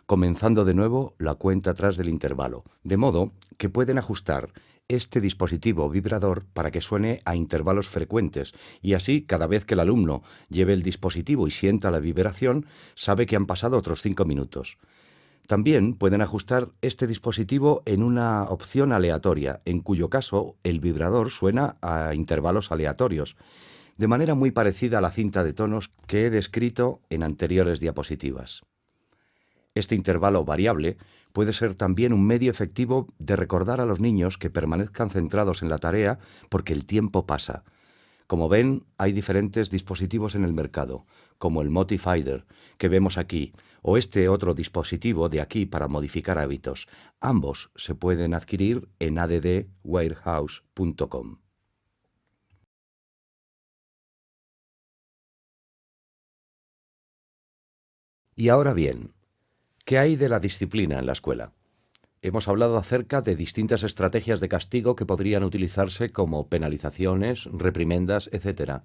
comenzando de nuevo la cuenta atrás del intervalo, de modo que pueden ajustar este dispositivo vibrador para que suene a intervalos frecuentes y así cada vez que el alumno lleve el dispositivo y sienta la vibración, sabe que han pasado otros 5 minutos. También pueden ajustar este dispositivo en una opción aleatoria, en cuyo caso el vibrador suena a intervalos aleatorios, de manera muy parecida a la cinta de tonos que he descrito en anteriores diapositivas. Este intervalo variable puede ser también un medio efectivo de recordar a los niños que permanezcan centrados en la tarea porque el tiempo pasa. Como ven, hay diferentes dispositivos en el mercado, como el Motiv Aider, que vemos aquí, o este otro dispositivo de aquí para modificar hábitos. Ambos se pueden adquirir en addwarehouse.com. Y ahora bien, ¿qué hay de la disciplina en la escuela? Hemos hablado acerca de distintas estrategias de castigo que podrían utilizarse como penalizaciones, reprimendas, etc.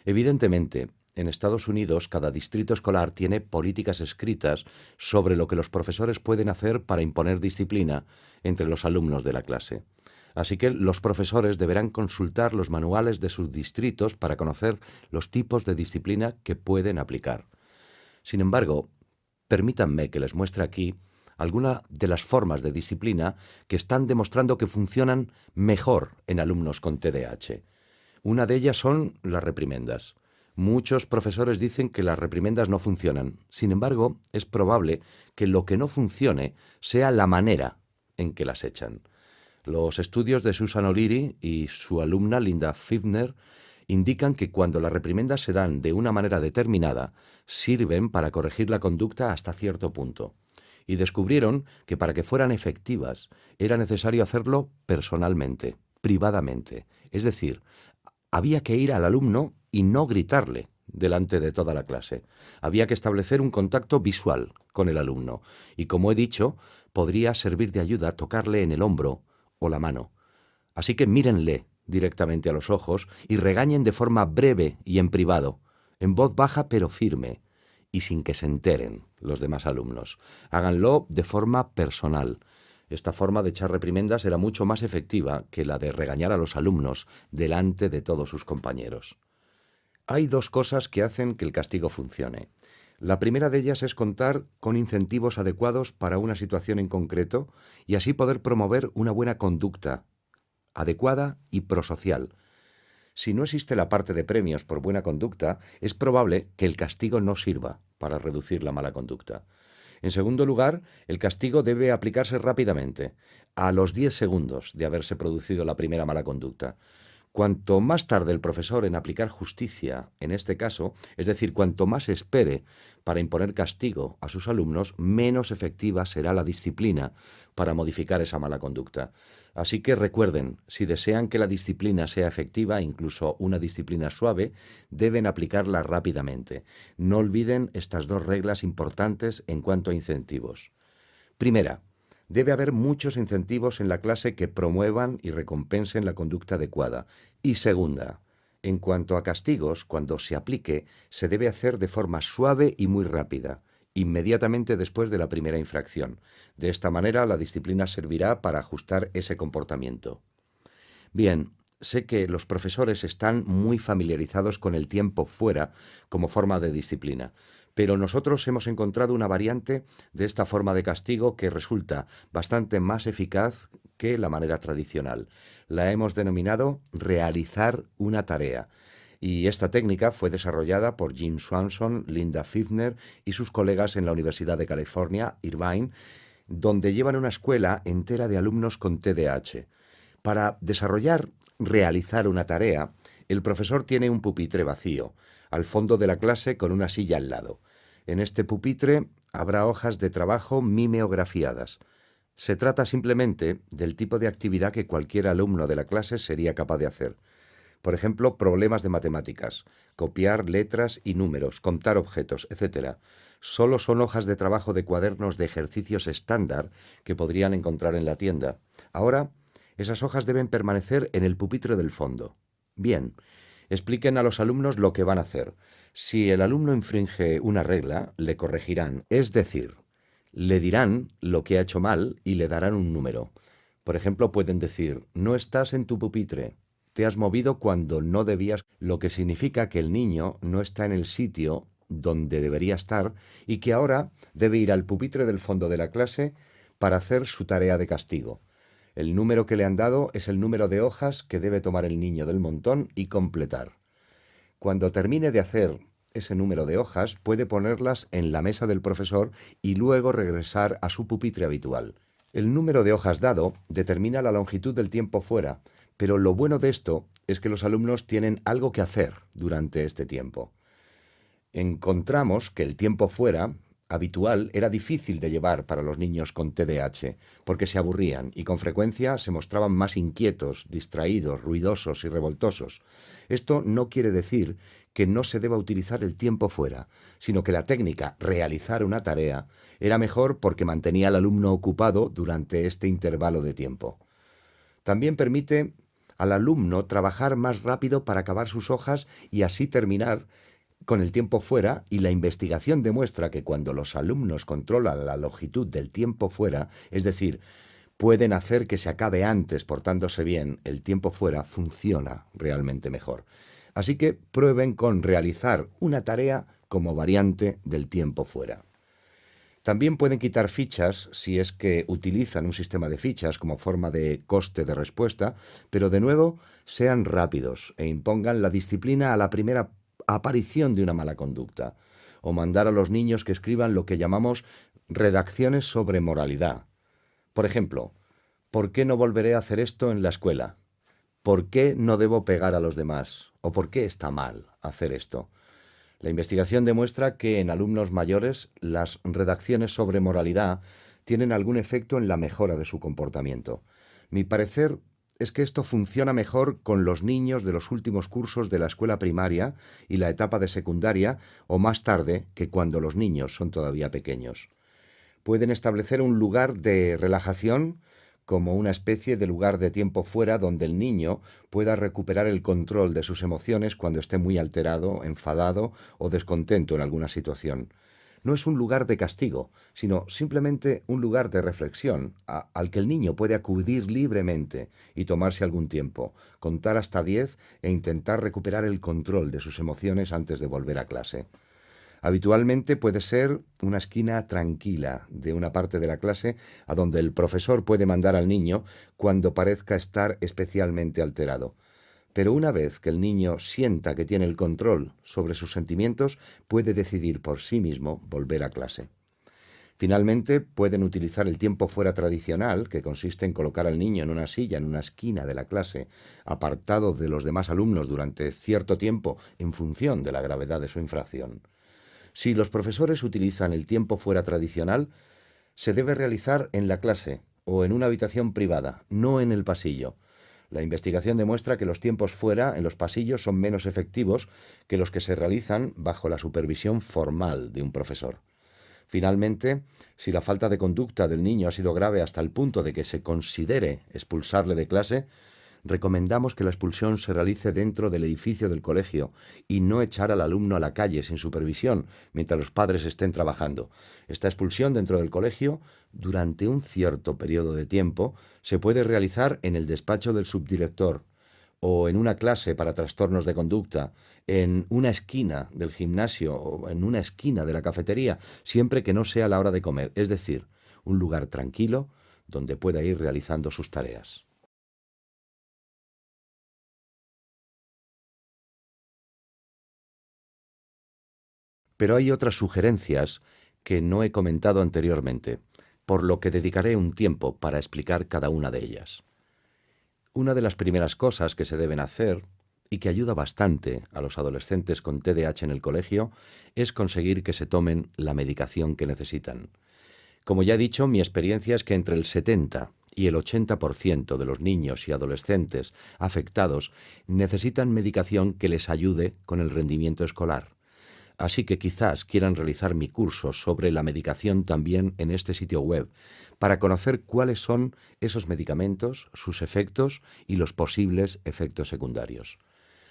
Evidentemente, en Estados Unidos cada distrito escolar tiene políticas escritas sobre lo que los profesores pueden hacer para imponer disciplina entre los alumnos de la clase. Así que los profesores deberán consultar los manuales de sus distritos para conocer los tipos de disciplina que pueden aplicar. Sin embargo, permítanme que les muestre aquí algunas de las formas de disciplina que están demostrando que funcionan mejor en alumnos con TDAH. Una de ellas son las reprimendas. Muchos profesores dicen que las reprimendas no funcionan. Sin embargo, es probable que lo que no funcione sea la manera en que las echan. Los estudios de Susan O'Leary y su alumna Linda Fibner indican que cuando las reprimendas se dan de una manera determinada, sirven para corregir la conducta hasta cierto punto. Y descubrieron que para que fueran efectivas era necesario hacerlo personalmente, privadamente. Es decir, había que ir al alumno y no gritarle delante de toda la clase. Había que establecer un contacto visual con el alumno y, como he dicho, podría servir de ayuda tocarle en el hombro o la mano. Así que mírenle directamente a los ojos y regañen de forma breve y en privado, en voz baja pero firme, y sin que se enteren los demás alumnos. Háganlo de forma personal. Esta forma de echar reprimendas era mucho más efectiva que la de regañar a los alumnos delante de todos sus compañeros. Hay dos cosas que hacen que el castigo funcione. La primera de ellas es contar con incentivos adecuados para una situación en concreto y así poder promover una buena conducta adecuada y prosocial. Si no existe la parte de premios por buena conducta, es probable que el castigo no sirva para reducir la mala conducta. En segundo lugar, el castigo debe aplicarse rápidamente, a los 10 segundos de haberse producido la primera mala conducta. Cuanto más tarde el profesor en aplicar justicia, en este caso, es decir, cuanto más espere para imponer castigo a sus alumnos, menos efectiva será la disciplina para modificar esa mala conducta. Así que recuerden, si desean que la disciplina sea efectiva, incluso una disciplina suave, deben aplicarla rápidamente. No olviden estas dos reglas importantes en cuanto a incentivos. Primera, debe haber muchos incentivos en la clase que promuevan y recompensen la conducta adecuada. Y segunda, en cuanto a castigos, cuando se aplique, se debe hacer de forma suave y muy rápida, inmediatamente después de la primera infracción. De esta manera, la disciplina servirá para ajustar ese comportamiento. Bien, sé que los profesores están muy familiarizados con el tiempo fuera como forma de disciplina, pero nosotros hemos encontrado una variante de esta forma de castigo que resulta bastante más eficaz que la manera tradicional. La hemos denominado realizar una tarea. Y esta técnica fue desarrollada por Jim Swanson, Linda Fifner y sus colegas en la Universidad de California, Irvine, donde llevan una escuela entera de alumnos con TDAH. Para realizar una tarea, el profesor tiene un pupitre vacío, al fondo de la clase con una silla al lado. En este pupitre habrá hojas de trabajo mimeografiadas. Se trata simplemente del tipo de actividad que cualquier alumno de la clase sería capaz de hacer. Por ejemplo, problemas de matemáticas, copiar letras y números, contar objetos, etc. Solo son hojas de trabajo de cuadernos de ejercicios estándar que podrían encontrar en la tienda. Ahora, esas hojas deben permanecer en el pupitre del fondo. Bien, expliquen a los alumnos lo que van a hacer. Si el alumno infringe una regla, le corregirán, es decir, le dirán lo que ha hecho mal y le darán un número. Por ejemplo, pueden decir, no estás en tu pupitre, te has movido cuando no debías, lo que significa que el niño no está en el sitio donde debería estar y que ahora debe ir al pupitre del fondo de la clase para hacer su tarea de castigo. El número que le han dado es el número de hojas que debe tomar el niño del montón y completar. Cuando termine de hacer ese número de hojas, puede ponerlas en la mesa del profesor y luego regresar a su pupitre habitual. El número de hojas dado determina la longitud del tiempo fuera, pero lo bueno de esto es que los alumnos tienen algo que hacer durante este tiempo. Encontramos que el tiempo fuera habitual era difícil de llevar para los niños con TDAH, porque se aburrían y con frecuencia se mostraban más inquietos, distraídos, ruidosos y revoltosos. Esto no quiere decir que no se deba utilizar el tiempo fuera, sino que la técnica realizar una tarea era mejor porque mantenía al alumno ocupado durante este intervalo de tiempo. También permite al alumno trabajar más rápido para acabar sus hojas y así terminar con el tiempo fuera, y la investigación demuestra que cuando los alumnos controlan la longitud del tiempo fuera, es decir, pueden hacer que se acabe antes portándose bien, el tiempo fuera funciona realmente mejor. Así que prueben con realizar una tarea como variante del tiempo fuera. También pueden quitar fichas si es que utilizan un sistema de fichas como forma de coste de respuesta, pero de nuevo sean rápidos e impongan la disciplina a la primera aparición de una mala conducta, o mandar a los niños que escriban lo que llamamos redacciones sobre moralidad. Por ejemplo, ¿por qué no volveré a hacer esto en la escuela? ¿Por qué no debo pegar a los demás? ¿O por qué está mal hacer esto? La investigación demuestra que en alumnos mayores las redacciones sobre moralidad tienen algún efecto en la mejora de su comportamiento. Mi parecer es que esto funciona mejor con los niños de los últimos cursos de la escuela primaria y la etapa de secundaria o más tarde que cuando los niños son todavía pequeños. Pueden establecer un lugar de relajación como una especie de lugar de tiempo fuera donde el niño pueda recuperar el control de sus emociones cuando esté muy alterado, enfadado o descontento en alguna situación. No es un lugar de castigo, sino simplemente un lugar de reflexión al que el niño puede acudir libremente y tomarse algún tiempo, contar hasta 10 e intentar recuperar el control de sus emociones antes de volver a clase. Habitualmente puede ser una esquina tranquila de una parte de la clase a donde el profesor puede mandar al niño cuando parezca estar especialmente alterado. Pero una vez que el niño sienta que tiene el control sobre sus sentimientos, puede decidir por sí mismo volver a clase. Finalmente, pueden utilizar el tiempo fuera tradicional, que consiste en colocar al niño en una silla en una esquina de la clase, apartado de los demás alumnos durante cierto tiempo en función de la gravedad de su infracción. Si los profesores utilizan el tiempo fuera tradicional, se debe realizar en la clase o en una habitación privada, no en el pasillo. La investigación demuestra que los tiempos fuera en los pasillos son menos efectivos que los que se realizan bajo la supervisión formal de un profesor. Finalmente, si la falta de conducta del niño ha sido grave hasta el punto de que se considere expulsarle de clase, recomendamos que la expulsión se realice dentro del edificio del colegio y no echar al alumno a la calle sin supervisión mientras los padres estén trabajando. Esta expulsión dentro del colegio, durante un cierto periodo de tiempo, se puede realizar en el despacho del subdirector o en una clase para trastornos de conducta, en una esquina del gimnasio o en una esquina de la cafetería, siempre que no sea la hora de comer, es decir, un lugar tranquilo donde pueda ir realizando sus tareas. Pero hay otras sugerencias que no he comentado anteriormente, por lo que dedicaré un tiempo para explicar cada una de ellas. Una de las primeras cosas que se deben hacer, y que ayuda bastante a los adolescentes con TDAH en el colegio, es conseguir que se tomen la medicación que necesitan. Como ya he dicho, mi experiencia es que entre el 70 y el 80% de los niños y adolescentes afectados necesitan medicación que les ayude con el rendimiento escolar. Así que quizás quieran realizar mi curso sobre la medicación también en este sitio web, para conocer cuáles son esos medicamentos, sus efectos y los posibles efectos secundarios.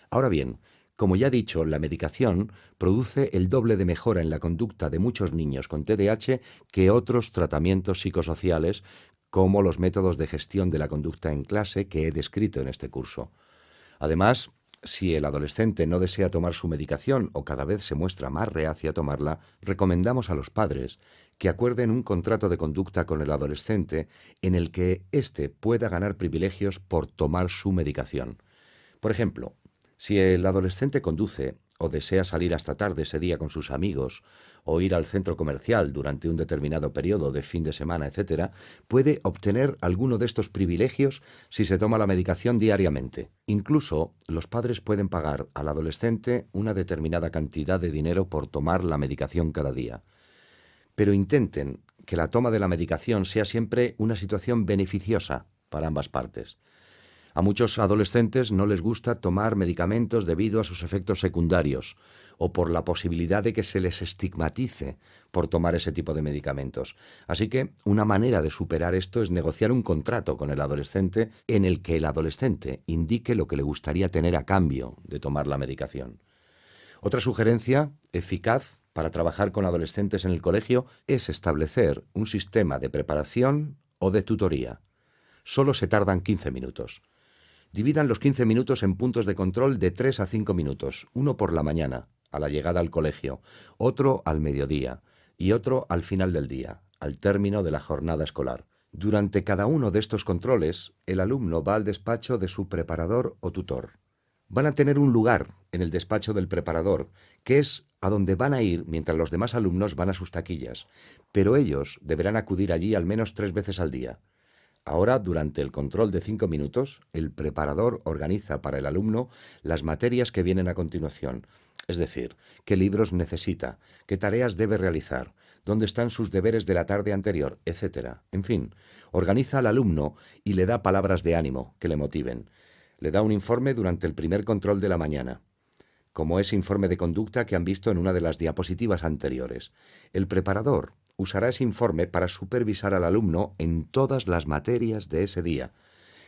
Ahora bien, como ya he dicho, la medicación produce el doble de mejora en la conducta de muchos niños con TDAH que otros tratamientos psicosociales, como los métodos de gestión de la conducta en clase que he descrito en este curso. Además, si el adolescente no desea tomar su medicación o cada vez se muestra más reacio a tomarla, recomendamos a los padres que acuerden un contrato de conducta con el adolescente en el que éste pueda ganar privilegios por tomar su medicación. Por ejemplo, si el adolescente conduce o desea salir hasta tarde ese día con sus amigos o ir al centro comercial durante un determinado periodo de fin de semana, etc., puede obtener alguno de estos privilegios si se toma la medicación diariamente. Incluso los padres pueden pagar al adolescente una determinada cantidad de dinero por tomar la medicación cada día. Pero intenten que la toma de la medicación sea siempre una situación beneficiosa para ambas partes. A muchos adolescentes no les gusta tomar medicamentos debido a sus efectos secundarios o por la posibilidad de que se les estigmatice por tomar ese tipo de medicamentos. Así que una manera de superar esto es negociar un contrato con el adolescente en el que el adolescente indique lo que le gustaría tener a cambio de tomar la medicación. Otra sugerencia eficaz para trabajar con adolescentes en el colegio es establecer un sistema de preparación o de tutoría. Solo se tardan 15 minutos. Dividan los 15 minutos en puntos de control de 3 a 5 minutos, uno por la mañana, a la llegada al colegio, otro al mediodía y otro al final del día, al término de la jornada escolar. Durante cada uno de estos controles, el alumno va al despacho de su preparador o tutor. Van a tener un lugar en el despacho del preparador, que es a donde van a ir mientras los demás alumnos van a sus taquillas, pero ellos deberán acudir allí al menos 3 veces al día. Ahora, durante el control de 5 minutos, el preparador organiza para el alumno las materias que vienen a continuación, es decir, qué libros necesita, qué tareas debe realizar, dónde están sus deberes de la tarde anterior, etc. En fin, organiza al alumno y le da palabras de ánimo que le motiven. Le da un informe durante el primer control de la mañana, como ese informe de conducta que han visto en una de las diapositivas anteriores. El preparador usará ese informe para supervisar al alumno en todas las materias de ese día.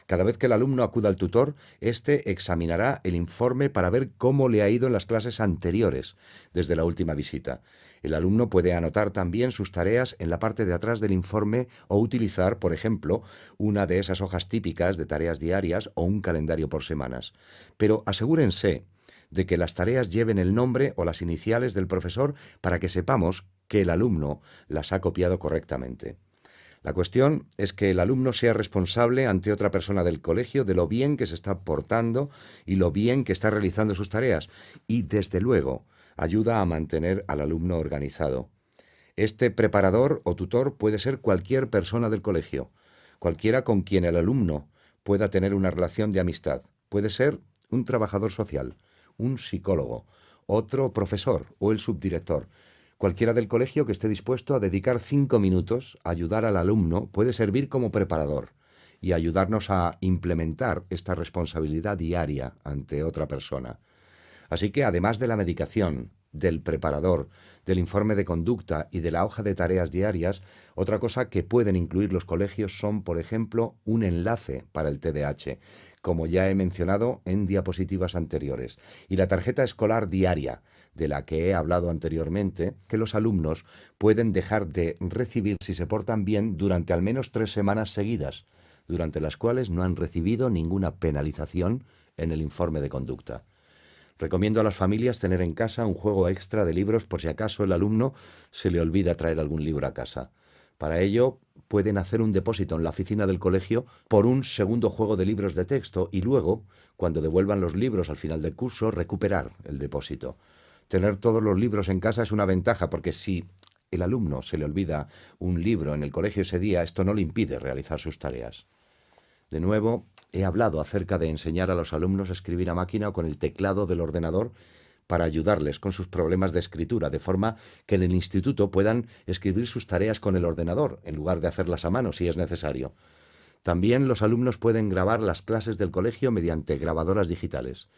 Cada vez que el alumno acuda al tutor, éste examinará el informe para ver cómo le ha ido en las clases anteriores, desde la última visita. El alumno puede anotar también sus tareas en la parte de atrás del informe o utilizar, por ejemplo, una de esas hojas típicas de tareas diarias o un calendario por semanas. Pero asegúrense de que las tareas lleven el nombre o las iniciales del profesor para que sepamos que el alumno las ha copiado correctamente. La cuestión es que el alumno sea responsable ante otra persona del colegio de lo bien que se está portando y lo bien que está realizando sus tareas y, desde luego, ayuda a mantener al alumno organizado. Este preparador o tutor puede ser cualquier persona del colegio, cualquiera con quien el alumno pueda tener una relación de amistad. Puede ser un trabajador social, un psicólogo, otro profesor o el subdirector. Cualquiera del colegio que esté dispuesto a dedicar 5 minutos a ayudar al alumno puede servir como preparador y ayudarnos a implementar esta responsabilidad diaria ante otra persona. Así que además de la medicación, del preparador, del informe de conducta y de la hoja de tareas diarias, otra cosa que pueden incluir los colegios son, por ejemplo, un enlace para el TDAH, como ya he mencionado en diapositivas anteriores, y la tarjeta escolar diaria, de la que he hablado anteriormente, que los alumnos pueden dejar de recibir si se portan bien durante al menos 3 semanas seguidas, durante las cuales no han recibido ninguna penalización en el informe de conducta. Recomiendo a las familias tener en casa un juego extra de libros por si acaso el alumno se le olvida traer algún libro a casa. Para ello, pueden hacer un depósito en la oficina del colegio por un segundo juego de libros de texto y luego, cuando devuelvan los libros al final del curso, recuperar el depósito. Tener todos los libros en casa es una ventaja porque si el alumno se le olvida un libro en el colegio ese día, esto no le impide realizar sus tareas. De nuevo, he hablado acerca de enseñar a los alumnos a escribir a máquina o con el teclado del ordenador para ayudarles con sus problemas de escritura, de forma que en el instituto puedan escribir sus tareas con el ordenador, en lugar de hacerlas a mano si es necesario. También los alumnos pueden grabar las clases del colegio mediante grabadoras digitales.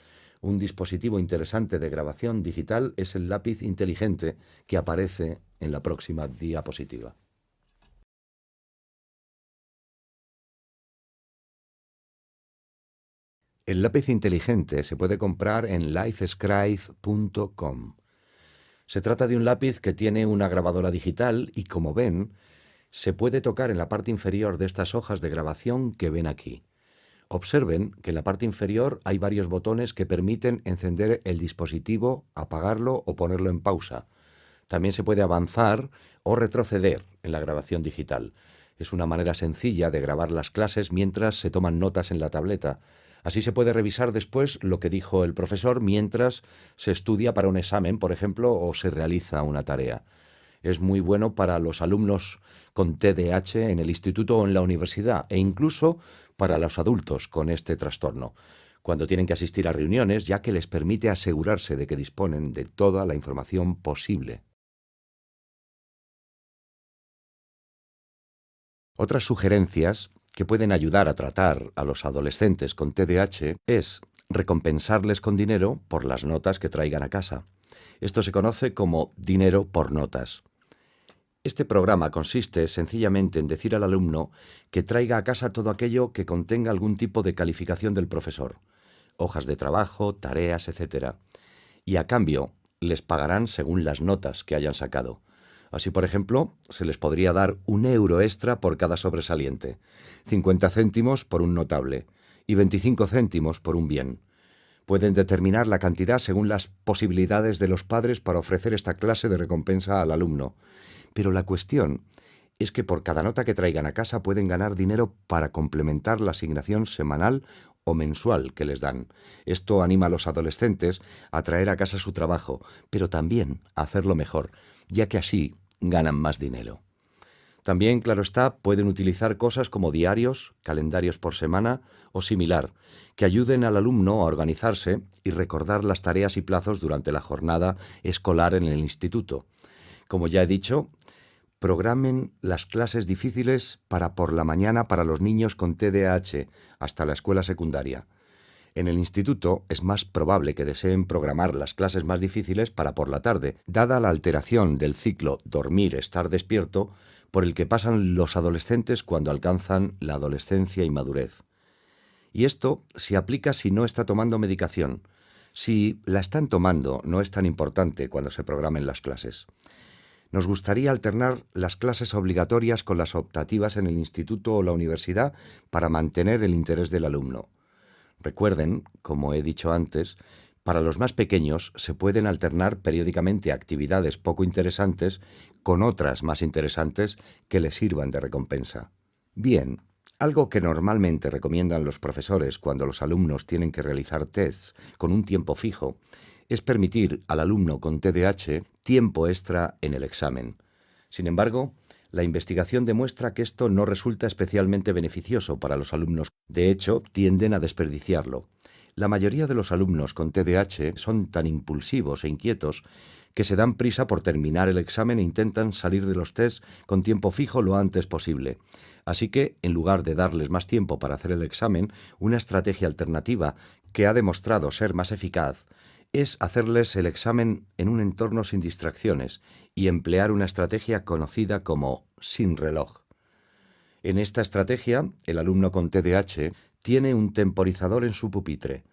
Un dispositivo interesante de grabación digital es el lápiz inteligente que aparece en la próxima diapositiva. El lápiz inteligente se puede comprar en livescribe.com. Se trata de un lápiz que tiene una grabadora digital y, como ven, se puede tocar en la parte inferior de estas hojas de grabación que ven aquí. Observen que en la parte inferior hay varios botones que permiten encender el dispositivo, apagarlo o ponerlo en pausa. También se puede avanzar o retroceder en la grabación digital. Es una manera sencilla de grabar las clases mientras se toman notas en la tableta. Así se puede revisar después lo que dijo el profesor mientras se estudia para un examen, por ejemplo, o se realiza una tarea. Es muy bueno para los alumnos con TDAH en el instituto o en la universidad e incluso para los adultos con este trastorno, cuando tienen que asistir a reuniones, ya que les permite asegurarse de que disponen de toda la información posible. Otras sugerencias que pueden ayudar a tratar a los adolescentes con TDAH es recompensarles con dinero por las notas que traigan a casa. Esto se conoce como dinero por notas. Este programa consiste sencillamente en decir al alumno que traiga a casa todo aquello que contenga algún tipo de calificación del profesor, hojas de trabajo, tareas, etc. Y a cambio les pagarán según las notas que hayan sacado. Así, por ejemplo, se les podría dar 1 euro extra por cada sobresaliente, 50 céntimos por un notable y 25 céntimos por un bien. Pueden determinar la cantidad según las posibilidades de los padres para ofrecer esta clase de recompensa al alumno. Pero la cuestión es que por cada nota que traigan a casa pueden ganar dinero para complementar la asignación semanal o mensual que les dan. Esto anima a los adolescentes a traer a casa su trabajo, pero también a hacerlo mejor, ya que así ganan más dinero. También, claro está, pueden utilizar cosas como diarios, calendarios por semana o similar, que ayuden al alumno a organizarse y recordar las tareas y plazos durante la jornada escolar en el instituto. Como ya he dicho, programen las clases difíciles para por la mañana para los niños con TDAH hasta la escuela secundaria. En el instituto es más probable que deseen programar las clases más difíciles para por la tarde, dada la alteración del ciclo dormir-estar despierto por el que pasan los adolescentes cuando alcanzan la adolescencia y madurez. Y esto se aplica si no está tomando medicación. Si la están tomando, no es tan importante cuando se programen las clases. Nos gustaría alternar las clases obligatorias con las optativas en el instituto o la universidad para mantener el interés del alumno. Recuerden, como he dicho antes, para los más pequeños se pueden alternar periódicamente actividades poco interesantes con otras más interesantes que les sirvan de recompensa. Bien, algo que normalmente recomiendan los profesores cuando los alumnos tienen que realizar tests con un tiempo fijo es permitir al alumno con TDAH tiempo extra en el examen. Sin embargo, la investigación demuestra que esto no resulta especialmente beneficioso para los alumnos. De hecho, tienden a desperdiciarlo. La mayoría de los alumnos con TDAH son tan impulsivos e inquietos que se dan prisa por terminar el examen e intentan salir de los tests con tiempo fijo lo antes posible. Así que, en lugar de darles más tiempo para hacer el examen, una estrategia alternativa que ha demostrado ser más eficaz es hacerles el examen en un entorno sin distracciones y emplear una estrategia conocida como sin reloj. En esta estrategia, el alumno con TDAH tiene un temporizador en su pupitre.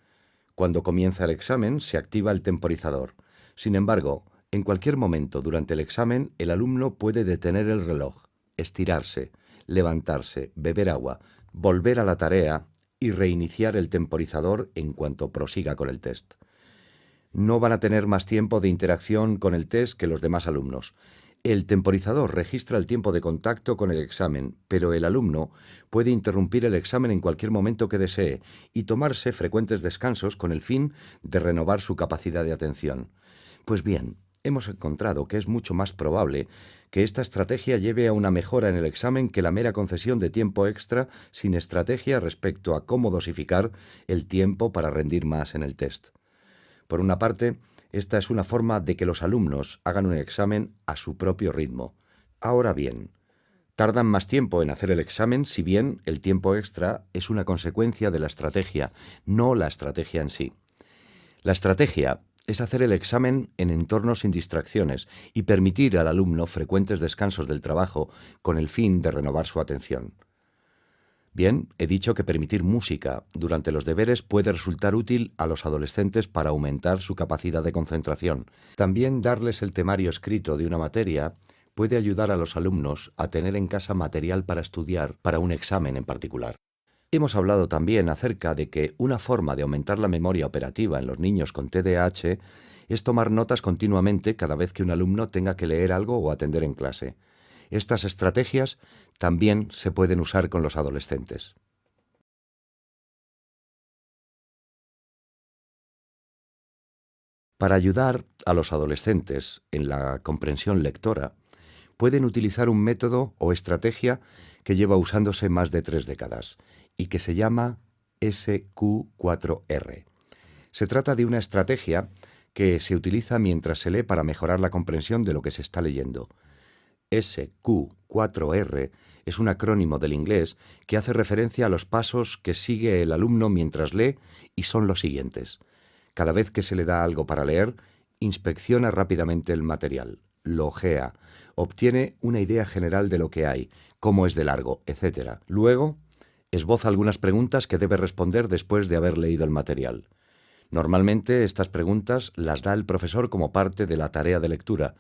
Cuando comienza el examen, se activa el temporizador. Sin embargo, en cualquier momento durante el examen, el alumno puede detener el reloj, estirarse, levantarse, beber agua, volver a la tarea y reiniciar el temporizador en cuanto prosiga con el test. No van a tener más tiempo de interacción con el test que los demás alumnos. El temporizador registra el tiempo de contacto con el examen, pero el alumno puede interrumpir el examen en cualquier momento que desee y tomarse frecuentes descansos con el fin de renovar su capacidad de atención. Pues bien, hemos encontrado que es mucho más probable que esta estrategia lleve a una mejora en el examen que la mera concesión de tiempo extra sin estrategia respecto a cómo dosificar el tiempo para rendir más en el test. Por una parte, esta es una forma de que los alumnos hagan un examen a su propio ritmo. Ahora bien, tardan más tiempo en hacer el examen, si bien el tiempo extra es una consecuencia de la estrategia, no la estrategia en sí. La estrategia es hacer el examen en entornos sin distracciones y permitir al alumno frecuentes descansos del trabajo con el fin de renovar su atención. Bien, he dicho que permitir música durante los deberes puede resultar útil a los adolescentes para aumentar su capacidad de concentración. También darles el temario escrito de una materia puede ayudar a los alumnos a tener en casa material para estudiar para un examen en particular. Hemos hablado también acerca de que una forma de aumentar la memoria operativa en los niños con TDAH es tomar notas continuamente cada vez que un alumno tenga que leer algo o atender en clase. Estas estrategias también se pueden usar con los adolescentes. Para ayudar a los adolescentes en la comprensión lectora, pueden utilizar un método o estrategia que lleva usándose más de 3 décadas y que se llama SQ4R. Se trata de una estrategia que se utiliza mientras se lee para mejorar la comprensión de lo que se está leyendo. SQ4R es un acrónimo del inglés que hace referencia a los pasos que sigue el alumno mientras lee y son los siguientes. Cada vez que se le da algo para leer, inspecciona rápidamente el material, lo ojea, obtiene una idea general de lo que hay, cómo es de largo, etc. Luego, esboza algunas preguntas que debe responder después de haber leído el material. Normalmente estas preguntas las da el profesor como parte de la tarea de lectura,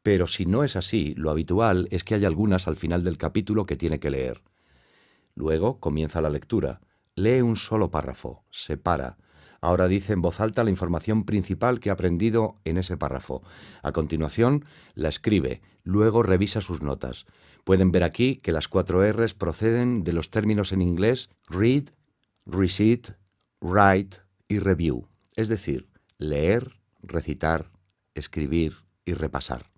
pero si no es así, lo habitual es que haya algunas al final del capítulo que tiene que leer. Luego comienza la lectura. Lee un solo párrafo, se para. Ahora dice en voz alta la información principal que ha aprendido en ese párrafo. A continuación, la escribe, luego revisa sus notas. Pueden ver aquí que las 4 R's proceden de los términos en inglés read, recite, write y review, es decir, leer, recitar, escribir y repasar.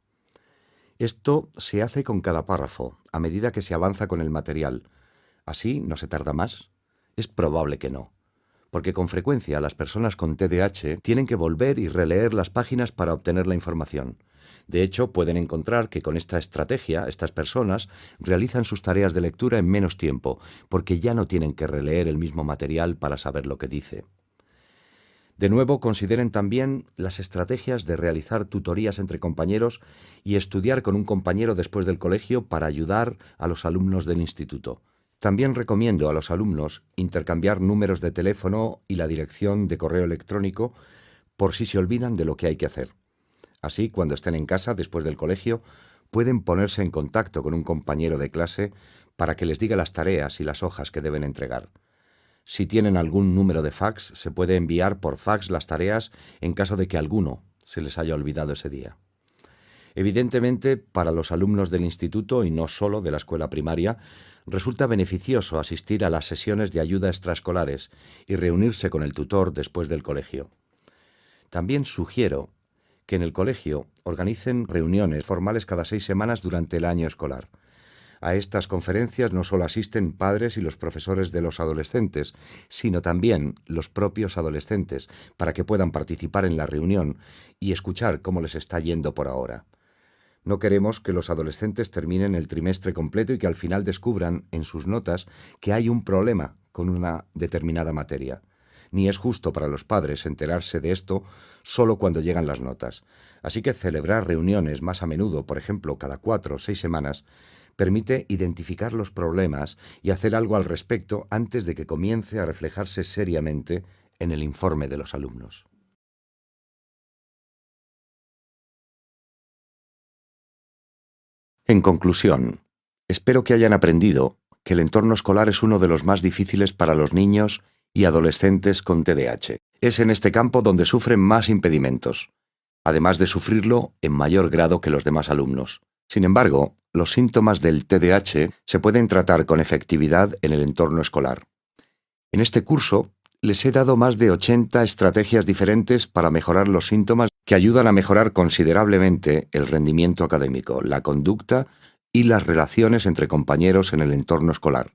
Esto se hace con cada párrafo, a medida que se avanza con el material. ¿Así no se tarda más? Es probable que no, porque con frecuencia las personas con TDAH tienen que volver y releer las páginas para obtener la información. De hecho, pueden encontrar que con esta estrategia, estas personas realizan sus tareas de lectura en menos tiempo, porque ya no tienen que releer el mismo material para saber lo que dice. De nuevo, consideren también las estrategias de realizar tutorías entre compañeros y estudiar con un compañero después del colegio para ayudar a los alumnos del instituto. También recomiendo a los alumnos intercambiar números de teléfono y la dirección de correo electrónico por si se olvidan de lo que hay que hacer. Así, cuando estén en casa después del colegio, pueden ponerse en contacto con un compañero de clase para que les diga las tareas y las hojas que deben entregar. Si tienen algún número de fax, se puede enviar por fax las tareas en caso de que alguno se les haya olvidado ese día. Evidentemente, para los alumnos del instituto y no solo de la escuela primaria, resulta beneficioso asistir a las sesiones de ayuda extraescolares y reunirse con el tutor después del colegio. También sugiero que en el colegio organicen reuniones formales cada 6 semanas durante el año escolar. A estas conferencias no solo asisten padres y los profesores de los adolescentes, sino también los propios adolescentes, para que puedan participar en la reunión y escuchar cómo les está yendo por ahora. No queremos que los adolescentes terminen el trimestre completo y que al final descubran en sus notas que hay un problema con una determinada materia. Ni es justo para los padres enterarse de esto solo cuando llegan las notas. Así que celebrar reuniones más a menudo, por ejemplo, cada 4 o 6 semanas, permite identificar los problemas y hacer algo al respecto antes de que comience a reflejarse seriamente en el informe de los alumnos. En conclusión, espero que hayan aprendido que el entorno escolar es uno de los más difíciles para los niños y adolescentes con TDAH. Es en este campo donde sufren más impedimentos, además de sufrirlo en mayor grado que los demás alumnos. Sin embargo, los síntomas del TDAH se pueden tratar con efectividad en el entorno escolar. En este curso les he dado más de 80 estrategias diferentes para mejorar los síntomas que ayudan a mejorar considerablemente el rendimiento académico, la conducta y las relaciones entre compañeros en el entorno escolar.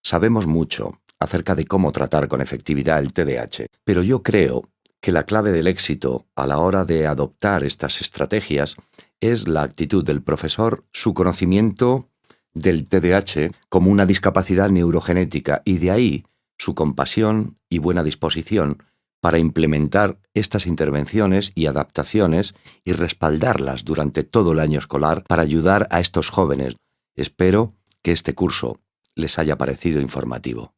Sabemos mucho acerca de cómo tratar con efectividad el TDAH, pero yo creo que la clave del éxito a la hora de adoptar estas estrategias es la actitud del profesor, su conocimiento del TDAH como una discapacidad neurogenética y de ahí su compasión y buena disposición para implementar estas intervenciones y adaptaciones y respaldarlas durante todo el año escolar para ayudar a estos jóvenes. Espero que este curso les haya parecido informativo.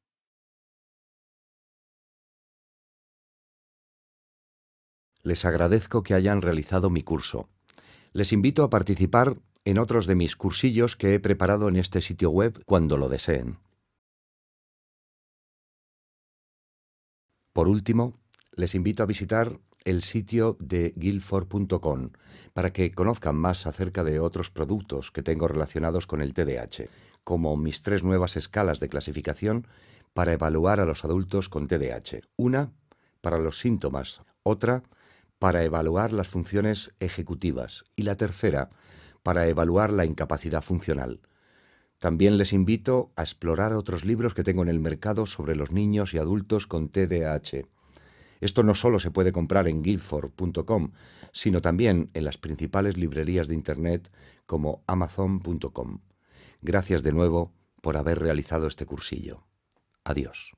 Les agradezco que hayan realizado mi curso. Les invito a participar en otros de mis cursillos que he preparado en este sitio web cuando lo deseen. Por último, les invito a visitar el sitio de guildford.com para que conozcan más acerca de otros productos que tengo relacionados con el TDAH, como mis 3 nuevas escalas de clasificación para evaluar a los adultos con TDAH. Una para los síntomas, otra para evaluar las funciones ejecutivas y la tercera para evaluar la incapacidad funcional. También les invito a explorar otros libros que tengo en el mercado sobre los niños y adultos con TDAH. Esto no solo se puede comprar en guildford.com, sino también en las principales librerías de Internet como amazon.com. Gracias de nuevo por haber realizado este cursillo. Adiós.